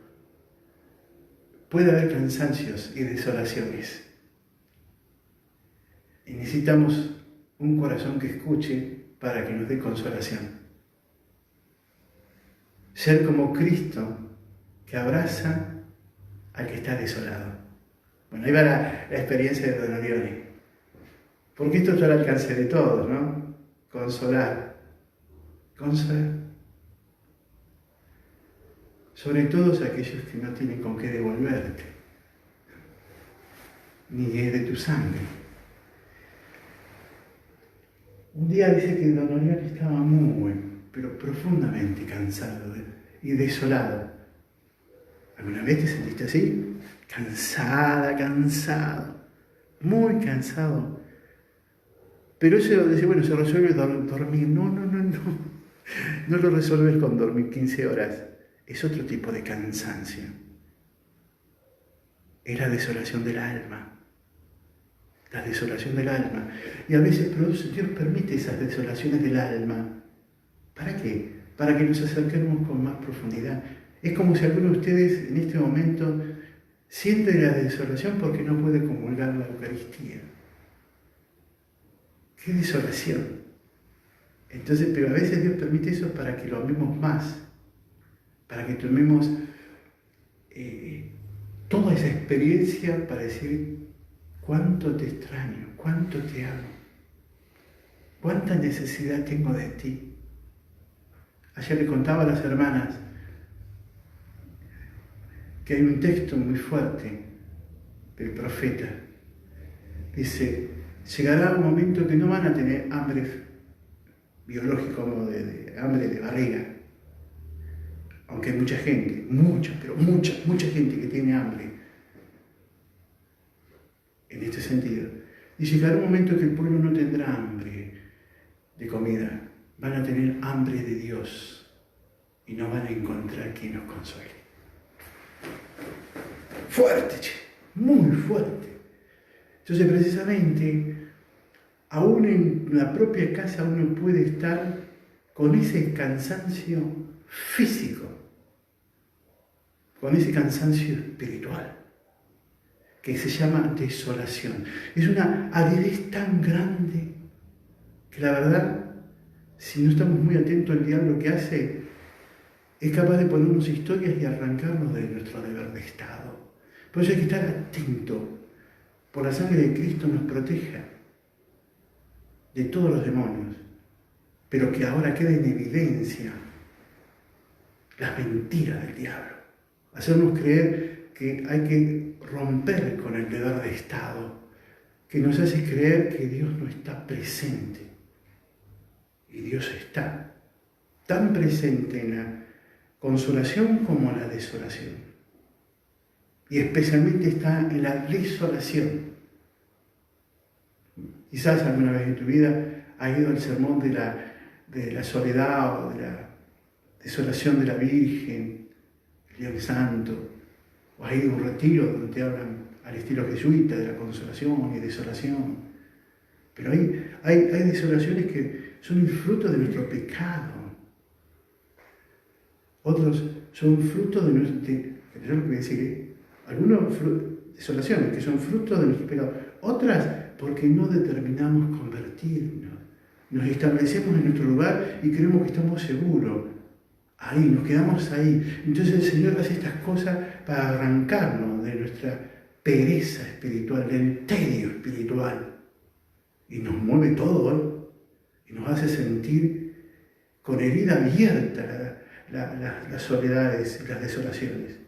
puede haber cansancios y desolaciones. Y necesitamos un corazón que escuche para que nos dé consolación. Ser como Cristo, que abraza al que está desolado. Bueno, ahí va la experiencia de Don Orione. Porque esto está al alcance de todos, ¿no? Consolar. Consolar. Sobre todo aquellos que no tienen con qué devolverte, ni es de tu sangre. Un día dice que Don Orione estaba muy, pero profundamente cansado y desolado. ¿Alguna vez te sentiste así? Cansado, muy cansado. Pero eso dice, bueno, se resuelve dormir. No lo resuelves con dormir 15 horas. Es otro tipo de cansancio. Es la desolación del alma. La desolación del alma. Y a veces Dios permite esas desolaciones del alma. ¿Para qué? Para que nos acerquemos con más profundidad. Es como si alguno de ustedes en este momento siente la desolación porque no puede comulgar la Eucaristía. ¡Qué desolación! Entonces, pero a veces Dios permite eso para que lo amemos más. Para que tomemos toda esa experiencia para decir cuánto te extraño, cuánto te amo, cuánta necesidad tengo de ti. Ayer le contaba a las hermanas que hay un texto muy fuerte del profeta. Dice, llegará un momento que no van a tener hambre biológico, como de hambre de barriga. Aunque hay mucha gente, mucha gente que tiene hambre en este sentido. Y llegará un momento que el pueblo no tendrá hambre de comida, van a tener hambre de Dios y no van a encontrar quien los consuele. Fuerte, muy fuerte. Entonces, precisamente, aún en la propia casa uno puede estar con ese cansancio físico, con ese cansancio espiritual, que se llama desolación. Es una aridez tan grande que la verdad, si no estamos muy atentos al diablo que hace, es capaz de ponernos historias y arrancarnos de nuestro deber de Estado. Por eso hay que estar atento, por la sangre de Cristo nos proteja de todos los demonios, pero que ahora quede en evidencia las mentiras del diablo, hacernos creer que hay que romper con el deber de Estado, que nos hace creer que Dios no está presente. Y Dios está tan presente en la consolación como en la desolación. Y especialmente está en la desolación. Quizás alguna vez en tu vida has ido al sermón de la soledad o de la desolación de la Virgen, el Día Santo, o has ido a un retiro donde te hablan al estilo jesuita de la consolación y desolación. Pero hay desolaciones que son el fruto de nuestro pecado. Otros son fruto de nuestro... Yo lo que voy a decir, algunas desolaciones que son fruto de nuestro pecado. Otras porque no determinamos convertirnos. Nos establecemos en nuestro lugar y creemos que estamos seguros. Ahí, nos quedamos ahí. Entonces el Señor hace estas cosas para arrancarnos de nuestra pereza espiritual, del tedio espiritual. Y nos mueve todo, y nos hace sentir con herida abierta las soledades y las desolaciones.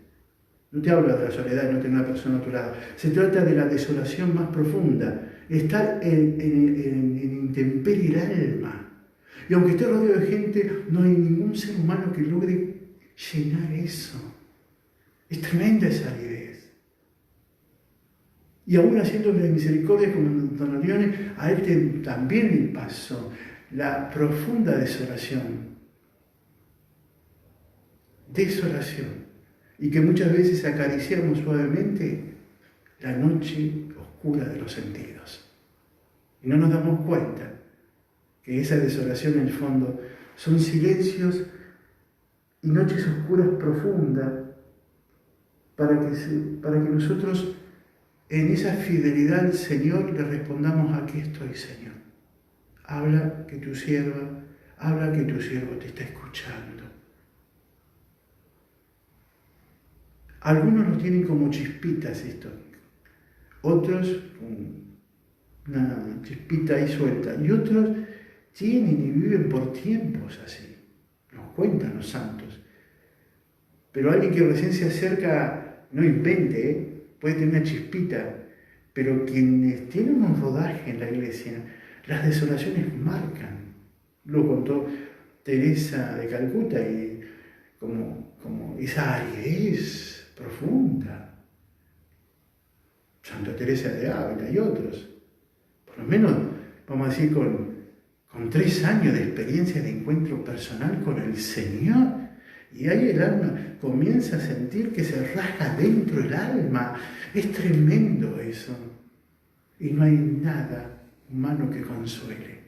No te hablo de la soledad, no tener una persona a tu lado. Se trata de la desolación más profunda, estar en intemperie el alma. Y aunque esté rodeado de gente, no hay ningún ser humano que logre llenar eso. Es tremenda esa aridez. Y aún haciéndole misericordia como Don Orione, a él también le pasó la profunda desolación. Desolación. Y que muchas veces acariciamos suavemente la noche oscura de los sentidos. Y no nos damos cuenta que esa desolación en el fondo son silencios y noches oscuras profundas para que nosotros en esa fidelidad al Señor le respondamos: aquí estoy, Señor. Habla que tu siervo te está escuchando. Algunos lo tienen como chispitas esto, otros una chispita ahí suelta, y otros tienen y viven por tiempos así. Nos cuentan los santos. Pero alguien que recién se acerca, no invente, puede tener una chispita, pero quienes tienen un rodaje en la iglesia, las desolaciones marcan. Lo contó Teresa de Calcuta, y como esa aridez profunda. Santa Teresa de Ávila y otros. Por lo menos, vamos a decir, con 3 años de experiencia de encuentro personal con el Señor, y ahí el alma comienza a sentir que se rasga dentro el alma. Es tremendo eso. Y no hay nada humano que consuele.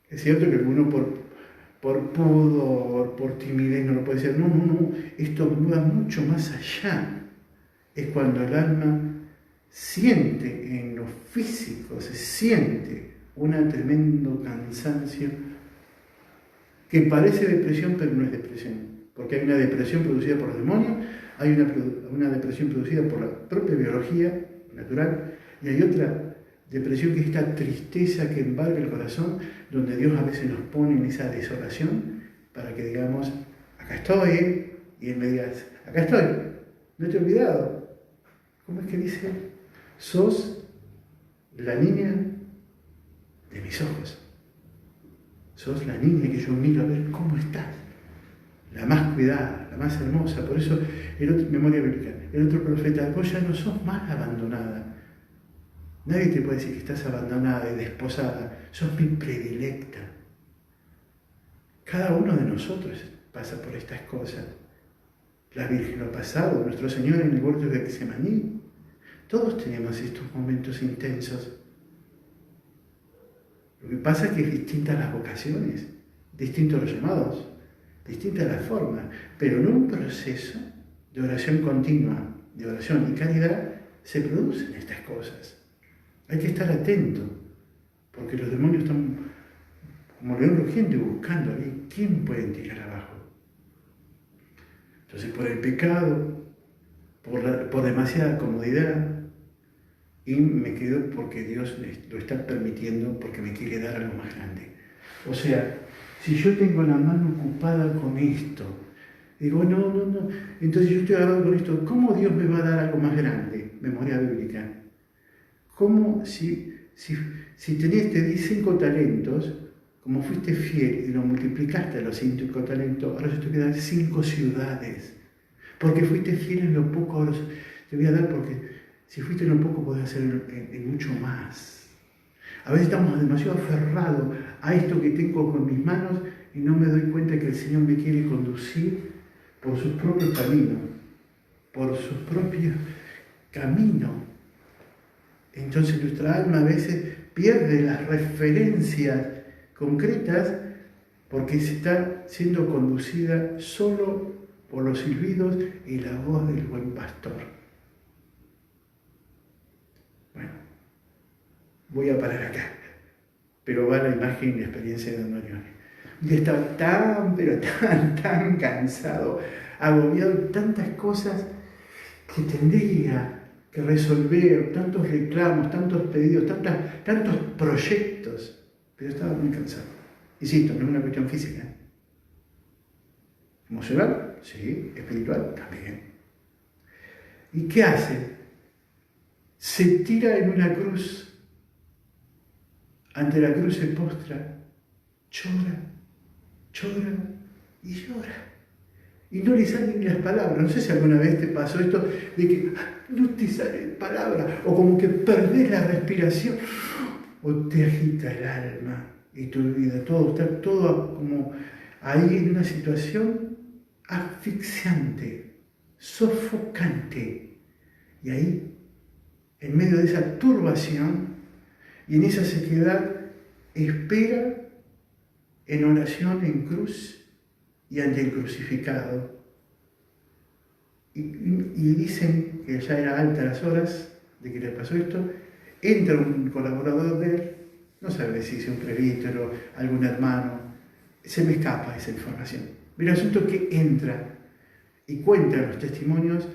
Es cierto que uno por pudor, por timidez no lo puede decir. No. Esto va mucho más allá. Es cuando el alma siente en lo físico, se siente un tremendo cansancio que parece depresión, pero no es depresión. Porque hay una depresión producida por los demonios, hay una depresión producida por la propia biología natural, y hay otra depresión que es esta tristeza que embarga el corazón, donde Dios a veces nos pone en esa desolación para que digamos: acá estoy, y Él me diga: acá estoy, no te he olvidado. ¿Cómo es que dice? Sos la niña de mis ojos. Sos la niña que yo miro a ver cómo estás. La más cuidada, la más hermosa. Por eso, memoria bíblica, el otro profeta: vos ya no sos más abandonada. Nadie te puede decir que estás abandonada y desposada. Sos mi predilecta. Cada uno de nosotros pasa por estas cosas. La Virgen lo ha pasado, nuestro Señor en el huerto de Getsemaní. Todos tenemos estos momentos intensos. Lo que pasa es que es distintas las vocaciones, distintos los llamados, distinta la forma, pero en un proceso de oración continua, de oración y caridad, se producen estas cosas. Hay que estar atento, porque los demonios están como león rugiente buscando ahí quién pueden tirar abajo. Entonces, por el pecado, por demasiada comodidad, y me quedo porque Dios lo está permitiendo, porque me quiere dar algo más grande. O sea, si yo tengo la mano ocupada con esto, digo, no, entonces yo estoy agarrado con esto, ¿cómo Dios me va a dar algo más grande? Memoria bíblica. ¿Cómo si tenías, te di 5 talentos, como fuiste fiel y lo multiplicaste a los 5 talentos, ahora yo te voy a dar 5 ciudades? Porque fuiste fiel en lo poco, ahora te voy a dar, porque si fuiste en lo poco podés hacer en mucho más. A veces estamos demasiado aferrados a esto que tengo con mis manos y no me doy cuenta que el Señor me quiere conducir por sus propios caminos, por sus propios caminos. Entonces nuestra alma a veces pierde las referencias concretas porque se está siendo conducida solo por los silbidos y la voz del buen pastor. Bueno, voy a parar acá, pero va la imagen y la experiencia de Don Orione. Y estaba tan cansado, agobiado de tantas cosas que tendría que resolver, tantos reclamos, tantos pedidos, tantos proyectos, pero estaba muy cansado. Insisto, no es una cuestión física. ¿Emocional? Sí. ¿Espiritual? También. ¿Y qué hace? Se tira en una cruz, ante la cruz se postra, llora y llora. Y no le salen ni las palabras. No sé si alguna vez te pasó esto de que no te salen palabras, o como que perdés la respiración, o te agita el alma y tu vida, todo está todo como ahí en una situación asfixiante, sofocante. Y ahí, en medio de esa turbación y en esa sequedad, espera en oración, en cruz y ante el crucificado. Y dicen que ya era altas las horas de que le pasó esto. Entra un colaborador de él, no sabe si es un presbítero, algún hermano, se me escapa esa información. Pero el asunto es que entra y cuenta los testimonios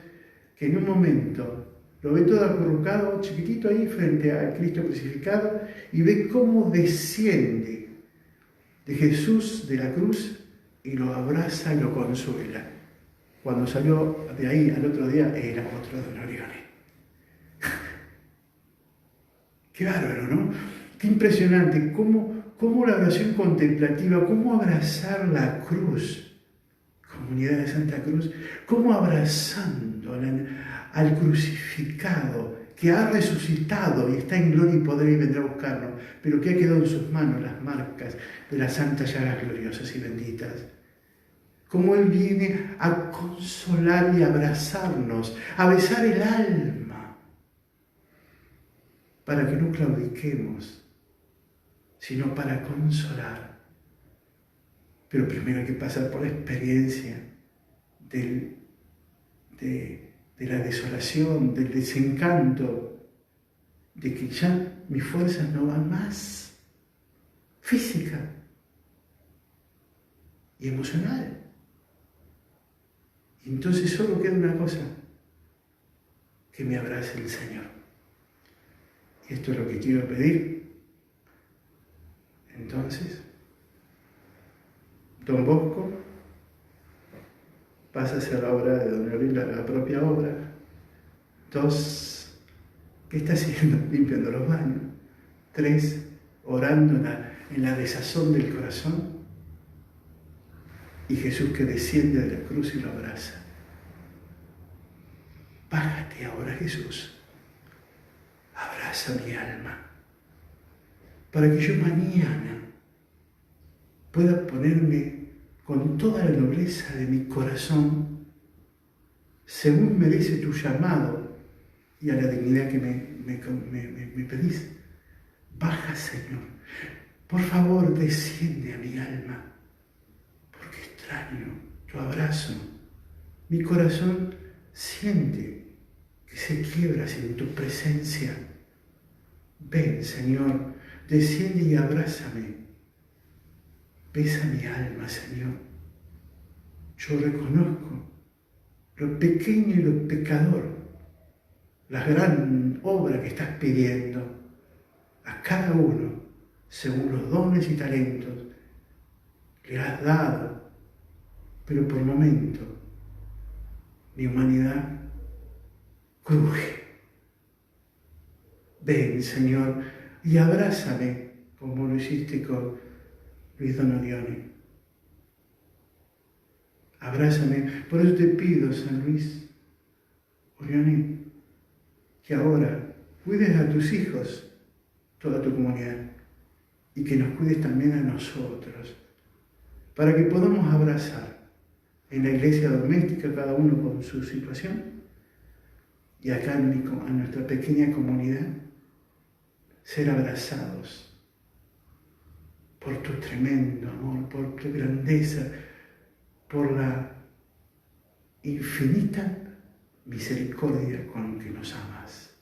que en un momento lo ve todo acurrucado, chiquitito ahí frente al Cristo crucificado, y ve cómo desciende de Jesús de la cruz y lo abraza y lo consuela. Cuando salió de ahí al otro día era otro Don Orione. Qué bárbaro, ¿no? Qué impresionante, cómo la oración contemplativa, cómo abrazar la cruz, comunidad de Santa Cruz, cómo abrazando al crucificado que ha resucitado y está en gloria y poder y vendrá a buscarnos, pero que ha quedado en sus manos las marcas de las santas llagas gloriosas y benditas. Cómo Él viene a consolar y abrazarnos, a besar el alma, para que no claudiquemos, sino para consolar. Pero primero hay que pasar por la experiencia de la desolación, del desencanto, de que ya mis fuerzas no van más, física y emocional. Y entonces solo queda una cosa, que me abrace el Señor. Y esto es lo que quiero pedir. Entonces, Don Bosco pasa a ser la obra de Don Orione, la propia obra. 2, ¿qué está haciendo? Limpiando los baños. 3, orando en la desazón del corazón. Y Jesús que desciende de la cruz y lo abraza. Bájate ahora, Jesús. Abraza mi alma. Para que yo mañana pueda ponerme con toda la nobleza de mi corazón, según merece tu llamado y a la dignidad que me pedís. Baja, Señor. Por favor, desciende a mi alma. Extraño tu abrazo. Mi corazón siente que se quiebra sin tu presencia. Ven, Señor, desciende y abrázame. Besa mi alma, Señor. Yo reconozco lo pequeño y lo pecador, la gran obra que estás pidiendo a cada uno, según los dones y talentos. le has dado, pero por momento mi humanidad cruje. Ven, Señor, y abrázame como lo hiciste con Luis Don Orione. Abrázame, por eso te pido, San Luis Orione, que ahora cuides a tus hijos, toda tu comunidad, y que nos cuides también a nosotros, para que podamos abrazar en la iglesia doméstica, cada uno con su situación, y acá en nuestra pequeña comunidad, ser abrazados por tu tremendo amor, por tu grandeza, por la infinita misericordia con que nos amas.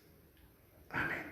Amén.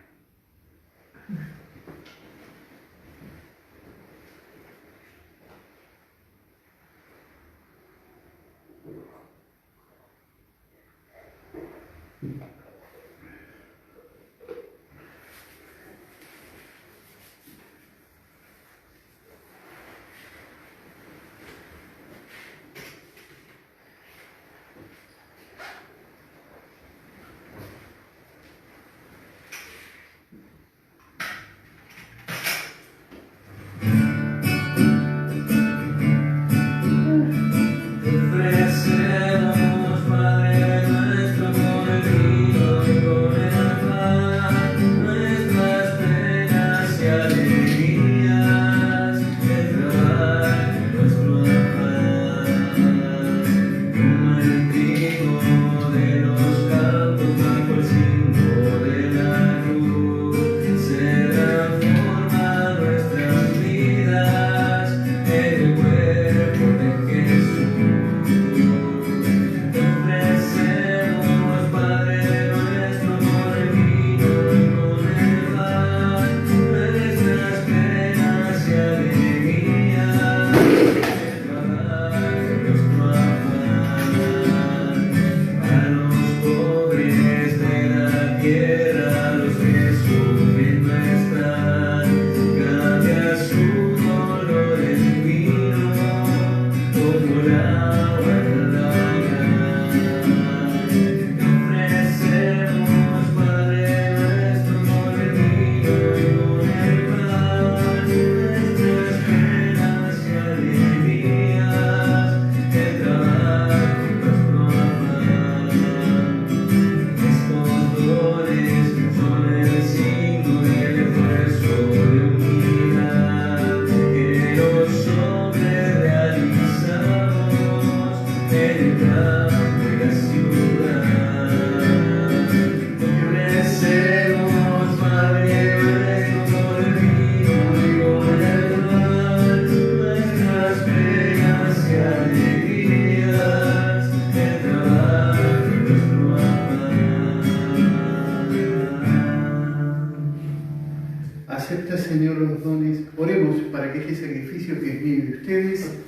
Acepta, Señor, los dones. Oremos para que este sacrificio que es mío y de ustedes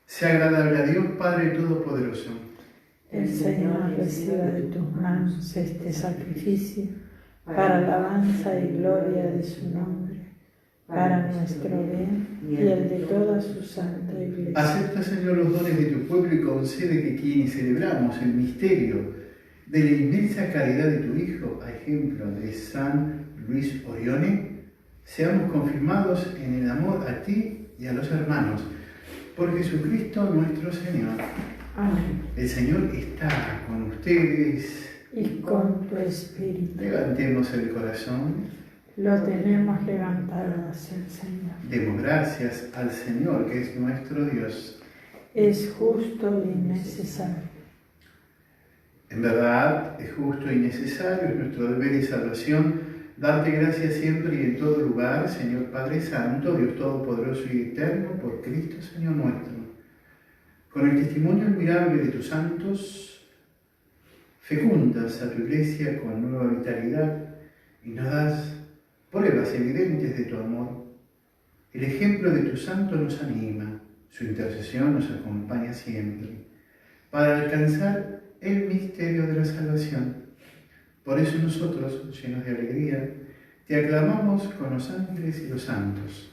sea agradable a Dios Padre Todopoderoso. El Señor reciba de tus manos este sacrificio para alabanza y gloria de su nombre, para nuestro bien y el de toda su santa iglesia. Acepta, Señor, los dones de tu pueblo y concede que quienes celebramos el misterio de la inmensa caridad de tu Hijo, a ejemplo de San Luis Orione, seamos confirmados en el amor a ti y a los hermanos. Por Jesucristo nuestro Señor. Amén. El Señor está con ustedes. Y con tu espíritu. Levantemos el corazón. Lo tenemos levantado hacia el Señor. Demos gracias al Señor, que es nuestro Dios. Es justo y necesario. En verdad, es justo y necesario, es nuestro deber y salvación, darte gracias siempre y en todo lugar, Señor Padre Santo, Dios Todopoderoso y Eterno, por Cristo, Señor nuestro. Con el testimonio admirable de tus santos, fecundas a tu Iglesia con nueva vitalidad y nos das pruebas evidentes de tu amor. El ejemplo de tu santo nos anima, su intercesión nos acompaña siempre, para alcanzar el misterio de la salvación. Por eso nosotros, llenos de alegría, te aclamamos con los ángeles y los santos.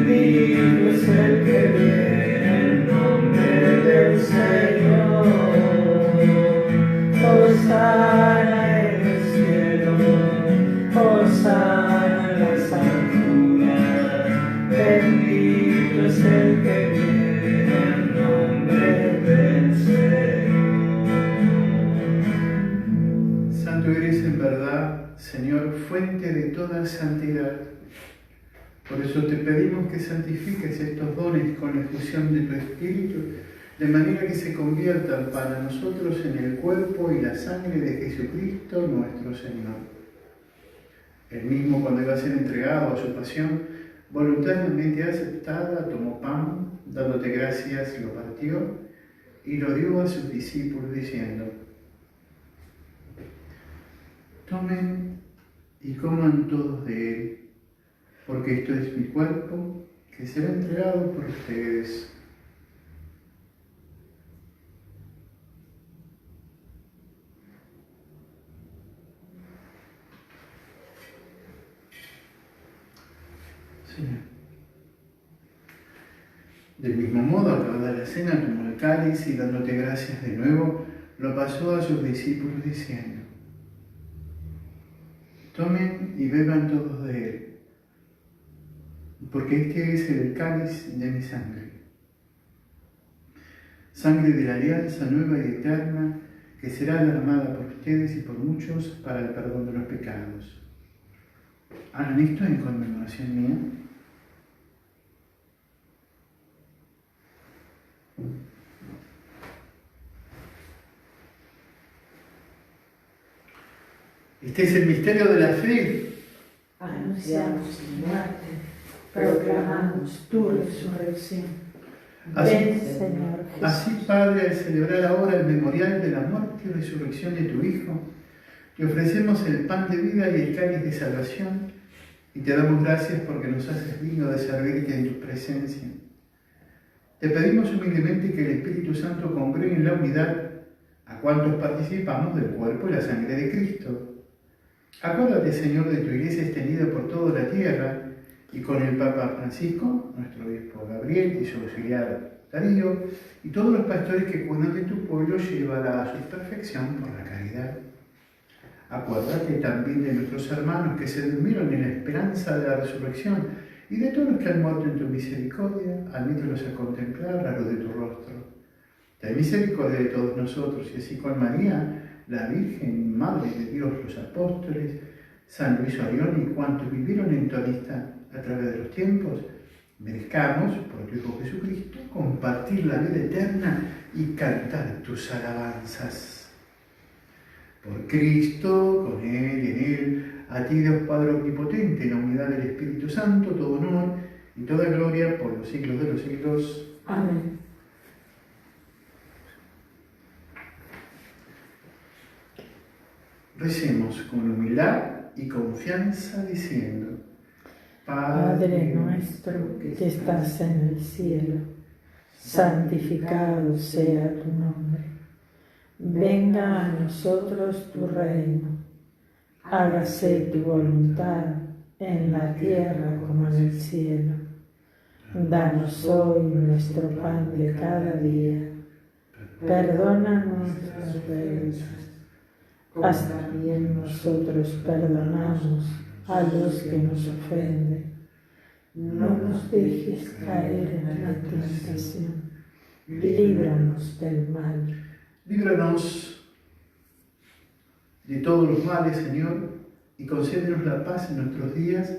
Bendito es el que viene en nombre del Señor. Hosana en el cielo, hosana en las alturas. Bendito es el que viene en nombre del Señor. Santo eres en verdad, Señor, fuente de toda santidad. Por eso te pedimos que santifiques estos dones con la efusión de tu Espíritu, de manera que se conviertan para nosotros en el cuerpo y la sangre de Jesucristo nuestro Señor. Él mismo, cuando iba a ser entregado a su pasión, voluntariamente aceptada, tomó pan, dándote gracias, lo partió y lo dio a sus discípulos diciendo: tomen y coman todos de él, porque esto es mi cuerpo, que será entregado por ustedes. Señor. Del mismo modo, acabada la cena, tomó el cáliz y dándote gracias de nuevo, lo pasó a sus discípulos diciendo: tomen y beban todos de él, porque este es el cáliz de mi sangre. Sangre de la alianza nueva y eterna, que será derramada por ustedes y por muchos para el perdón de los pecados. Hagan esto en conmemoración mía. Este es el misterio de la fe. Anunciamos tu muerte, proclamamos tu resurrección. Así, Ven, Señor Jesús. Así, Padre, al celebrar ahora el memorial de la muerte y resurrección de tu Hijo, te ofrecemos el pan de vida y el cáliz de salvación, y te damos gracias porque nos haces digno de servirte en tu presencia. Te pedimos humildemente que el Espíritu Santo congregue en la unidad a cuantos participamos del cuerpo y la sangre de Cristo. Acuérdate, Señor, de tu Iglesia extendida por toda la tierra, y con el Papa Francisco, nuestro obispo Gabriel y su auxiliar Darío, y todos los pastores que cuidan de tu pueblo, llévala a su perfección por la caridad. Acuérdate también de nuestros hermanos que se durmieron en la esperanza de la resurrección, y de todos los que han muerto en tu misericordia, admítelos a contemplar la luz de tu rostro. Ten misericordia de todos nosotros, y así con María, la Virgen, Madre de Dios, los apóstoles, San Luis Orión y cuantos vivieron en tu amistad a través de los tiempos, merezcamos, por tu Hijo Jesucristo, compartir la vida eterna y cantar tus alabanzas. Por Cristo, con Él y en Él, a ti, Dios Padre Omnipotente, en la unidad del Espíritu Santo, todo honor y toda gloria por los siglos de los siglos. Amén. Recemos con humildad y confianza diciendo: Padre nuestro que estás en el cielo, santificado sea tu nombre. Venga a nosotros tu reino. Hágase tu voluntad en la tierra como en el cielo. Danos hoy nuestro pan de cada día. Perdona nuestras deudas, hasta también nosotros perdonamos a los que nos ofenden. No nos dejes caer en la tentación, líbranos del mal. Líbranos de todos los males, Señor, y concédenos la paz en nuestros días,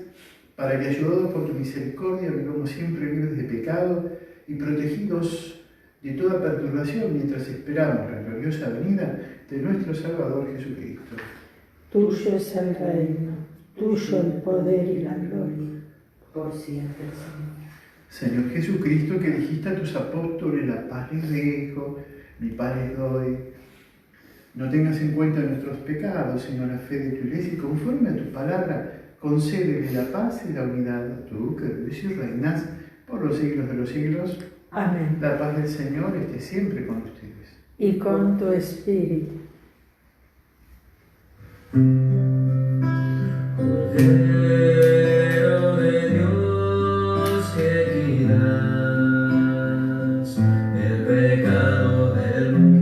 para que, ayudados por tu misericordia, vivamos siempre libres de pecado y protegidos de toda perturbación mientras esperamos la gloriosa venida de nuestro Salvador Jesucristo. Tuyo es el reino, tuyo el poder y la gloria, por siempre, Señor. Señor Jesucristo, que dijiste a tus apóstoles: la paz les dejo, mi paz les doy. No tengas en cuenta nuestros pecados, sino la fe de tu Iglesia, y conforme a tu palabra, concédele la paz y la unidad, tú que vives y reinas por los siglos de los siglos. Amén. La paz del Señor esté siempre con ustedes. Y con tu espíritu. Cordero de Dios, que el pecado del mundo.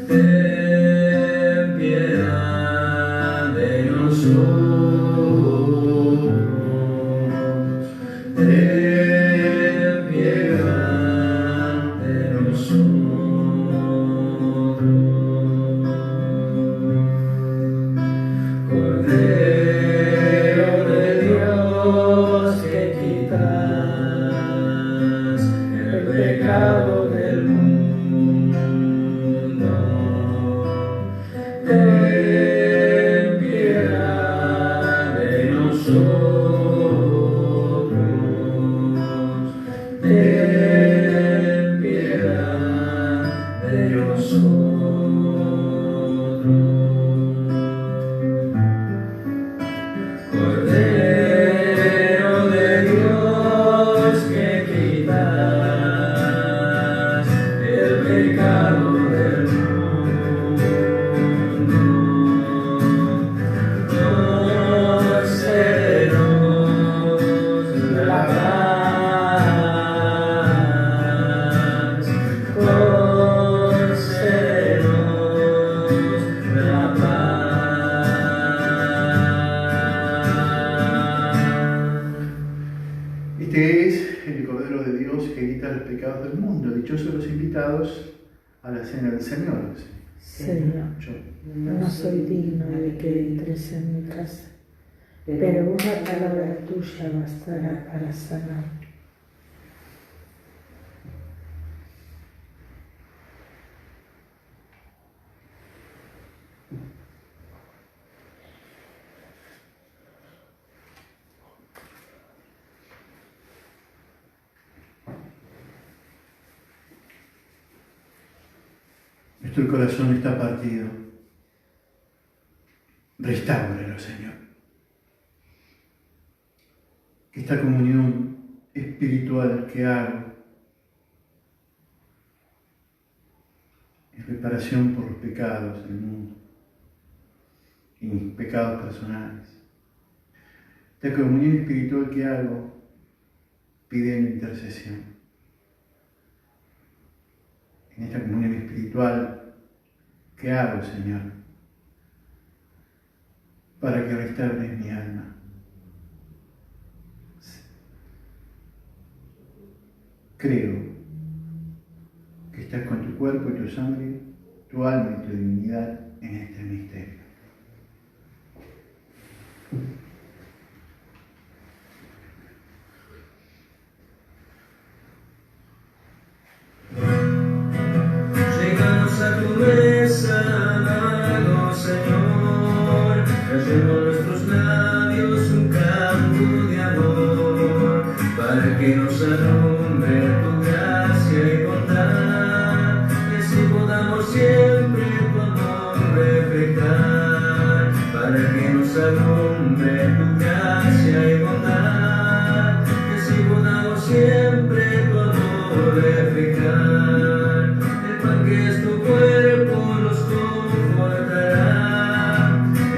Ten piedad de nosotros. Ten piedad de nosotros. Cordero de Dios, que quitas el pecado del mundo, ten piedad de nosotros, ten piedad de nosotros. Cordero de Dios, que quitas el pecado del mundo, concédenos la paz, concédenos la paz. Este es el Cordero de Dios que quita los pecados del mundo. Dichosos los invitados a la cena del Señor. Señor, Yo. no soy digno de que entres en mi casa, pero una palabra tuya bastará para sanar. Nuestro corazón está partido. Restáuralo, Señor. Que esta comunión espiritual que hago es reparación por los pecados del mundo y mis pecados personales. Esta comunión espiritual que hago pidiendo intercesión. En esta comunión espiritual que hago, Señor, para que restaures mi alma. Creo que estás con tu cuerpo y tu sangre, tu alma y tu divinidad en este misterio. Llegamos a tu mesa, amado Señor, trayendo a nuestros labios un canto de amor, para que nos alumbre tu gracia y bondad, y así podamos siempre tu amor reflejar, para que nos alumbre tu gracia y bondad, y así podamos siempre tu amor reflejar. Que es tu cuerpo nos confortará,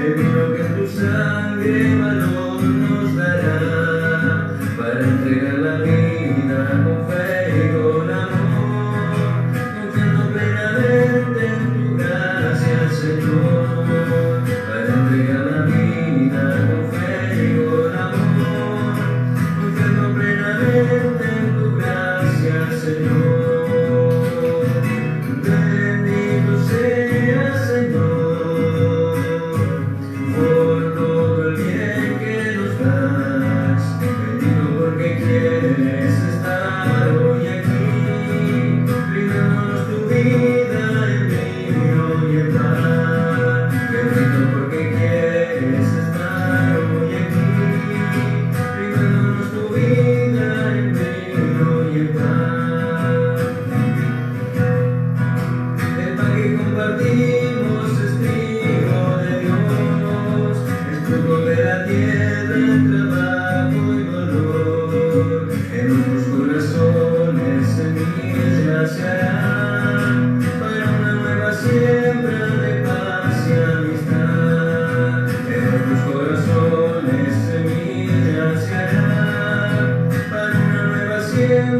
el vino que tu sangre valor nos dará, para entregar la vida con fe y con amor, confiando plenamente en tu gracia, Señor, para entregar la vida con fe y con amor, confiando plenamente en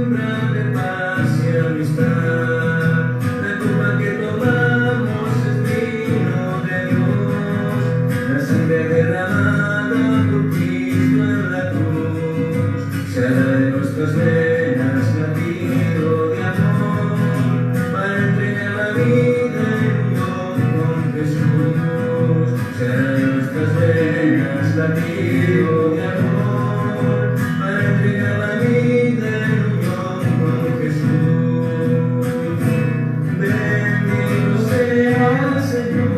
umbral de paz y amistad. La copa que tomamos es vino de Dios, la sangre derramada por Cristo en la cruz, se hará de nuestras venas latido de amor, para entregar la vida en unión con Jesús. Se hará de nuestras venas latido de amor, para entregar la vida en unión con Jesús. Bendito sea, Señor,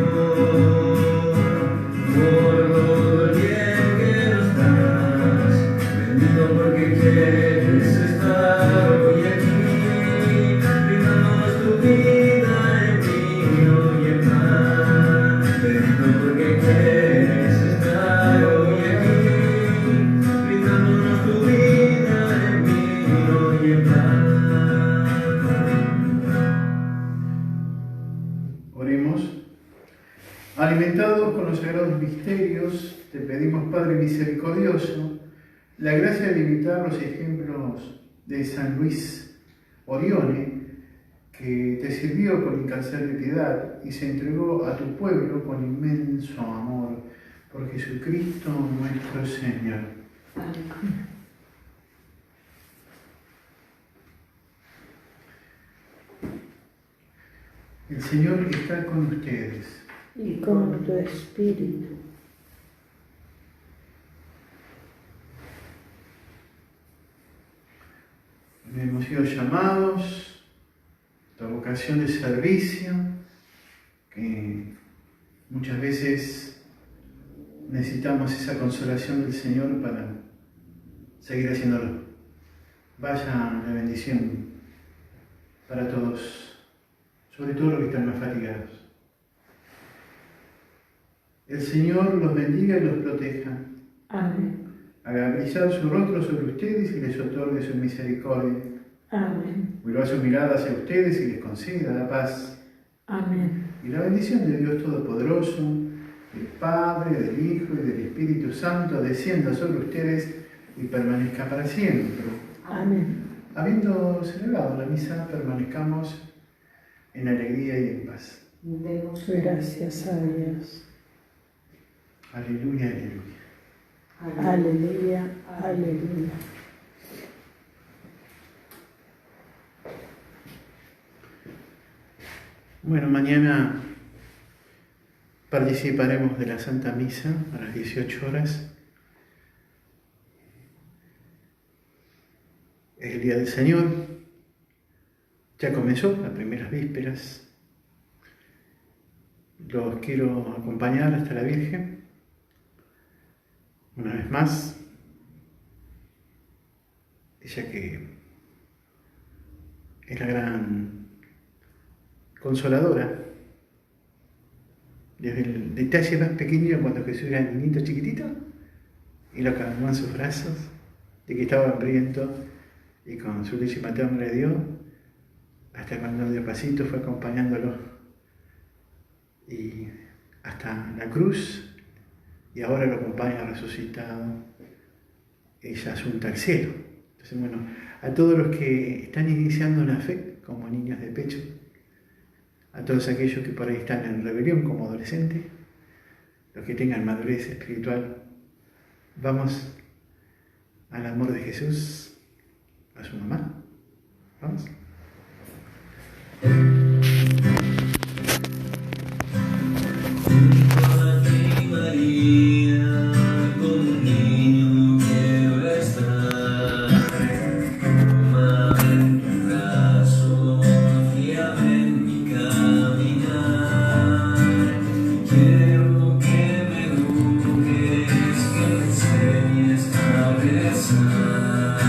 por todo el bien que nos das. Bendito porque quieres estar hoy aquí, brindándonos tu vida en vino y en pan. Bendito porque quieres estar hoy aquí, brindándonos tu vida en vino y en pan. Oremos. Alimentados con los sagrados misterios, te pedimos, Padre misericordioso, la gracia de imitar los ejemplos de San Luis Orione, que te sirvió con incansable piedad y se entregó a tu pueblo con inmenso amor, por Jesucristo nuestro Señor. El Señor está con ustedes. Y con tu espíritu. Hemos sido llamados a la vocación de servicio, que muchas veces necesitamos esa consolación del Señor para seguir haciéndolo. Vaya la bendición para todos, sobre todo los que están más fatigados. El Señor los bendiga y los proteja. Amén. Haga brillar su rostro sobre ustedes y les otorgue su misericordia. Amén. Vuelva su mirada hacia ustedes y les conceda la paz. Amén. Y la bendición de Dios Todopoderoso, del Padre, del Hijo y del Espíritu Santo, descienda sobre ustedes y permanezca para siempre. Amén. Habiendo celebrado la misa, permanezcamos en alegría y en paz. Demos Gracias a Dios. Aleluya, aleluya. Aleluya, aleluya. Bueno, mañana participaremos de la Santa Misa a las 18 horas. Es el Día del Señor. Ya comenzó las primeras vísperas. Los quiero acompañar hasta la Virgen. Una vez más, ella que es la gran consoladora, desde el detalle más pequeño cuando Jesús era niñito chiquitito y lo calmó en sus brazos, de que estaba hambriento y con su leche materna le dio, hasta cuando de pasito fue acompañándolo y hasta la cruz. Y ahora lo acompaña resucitado, ella asunta al cielo. Entonces, bueno, a todos los que están iniciando la fe como niños de pecho, a todos aquellos que por ahí están en rebelión como adolescentes, los que tengan madurez espiritual, vamos al amor de Jesús, a su mamá. Vamos. María, como un niño quiero estar, toma en tu brazo, guíame en mi caminar. Quiero que me eduques, que me enseñes a rezar.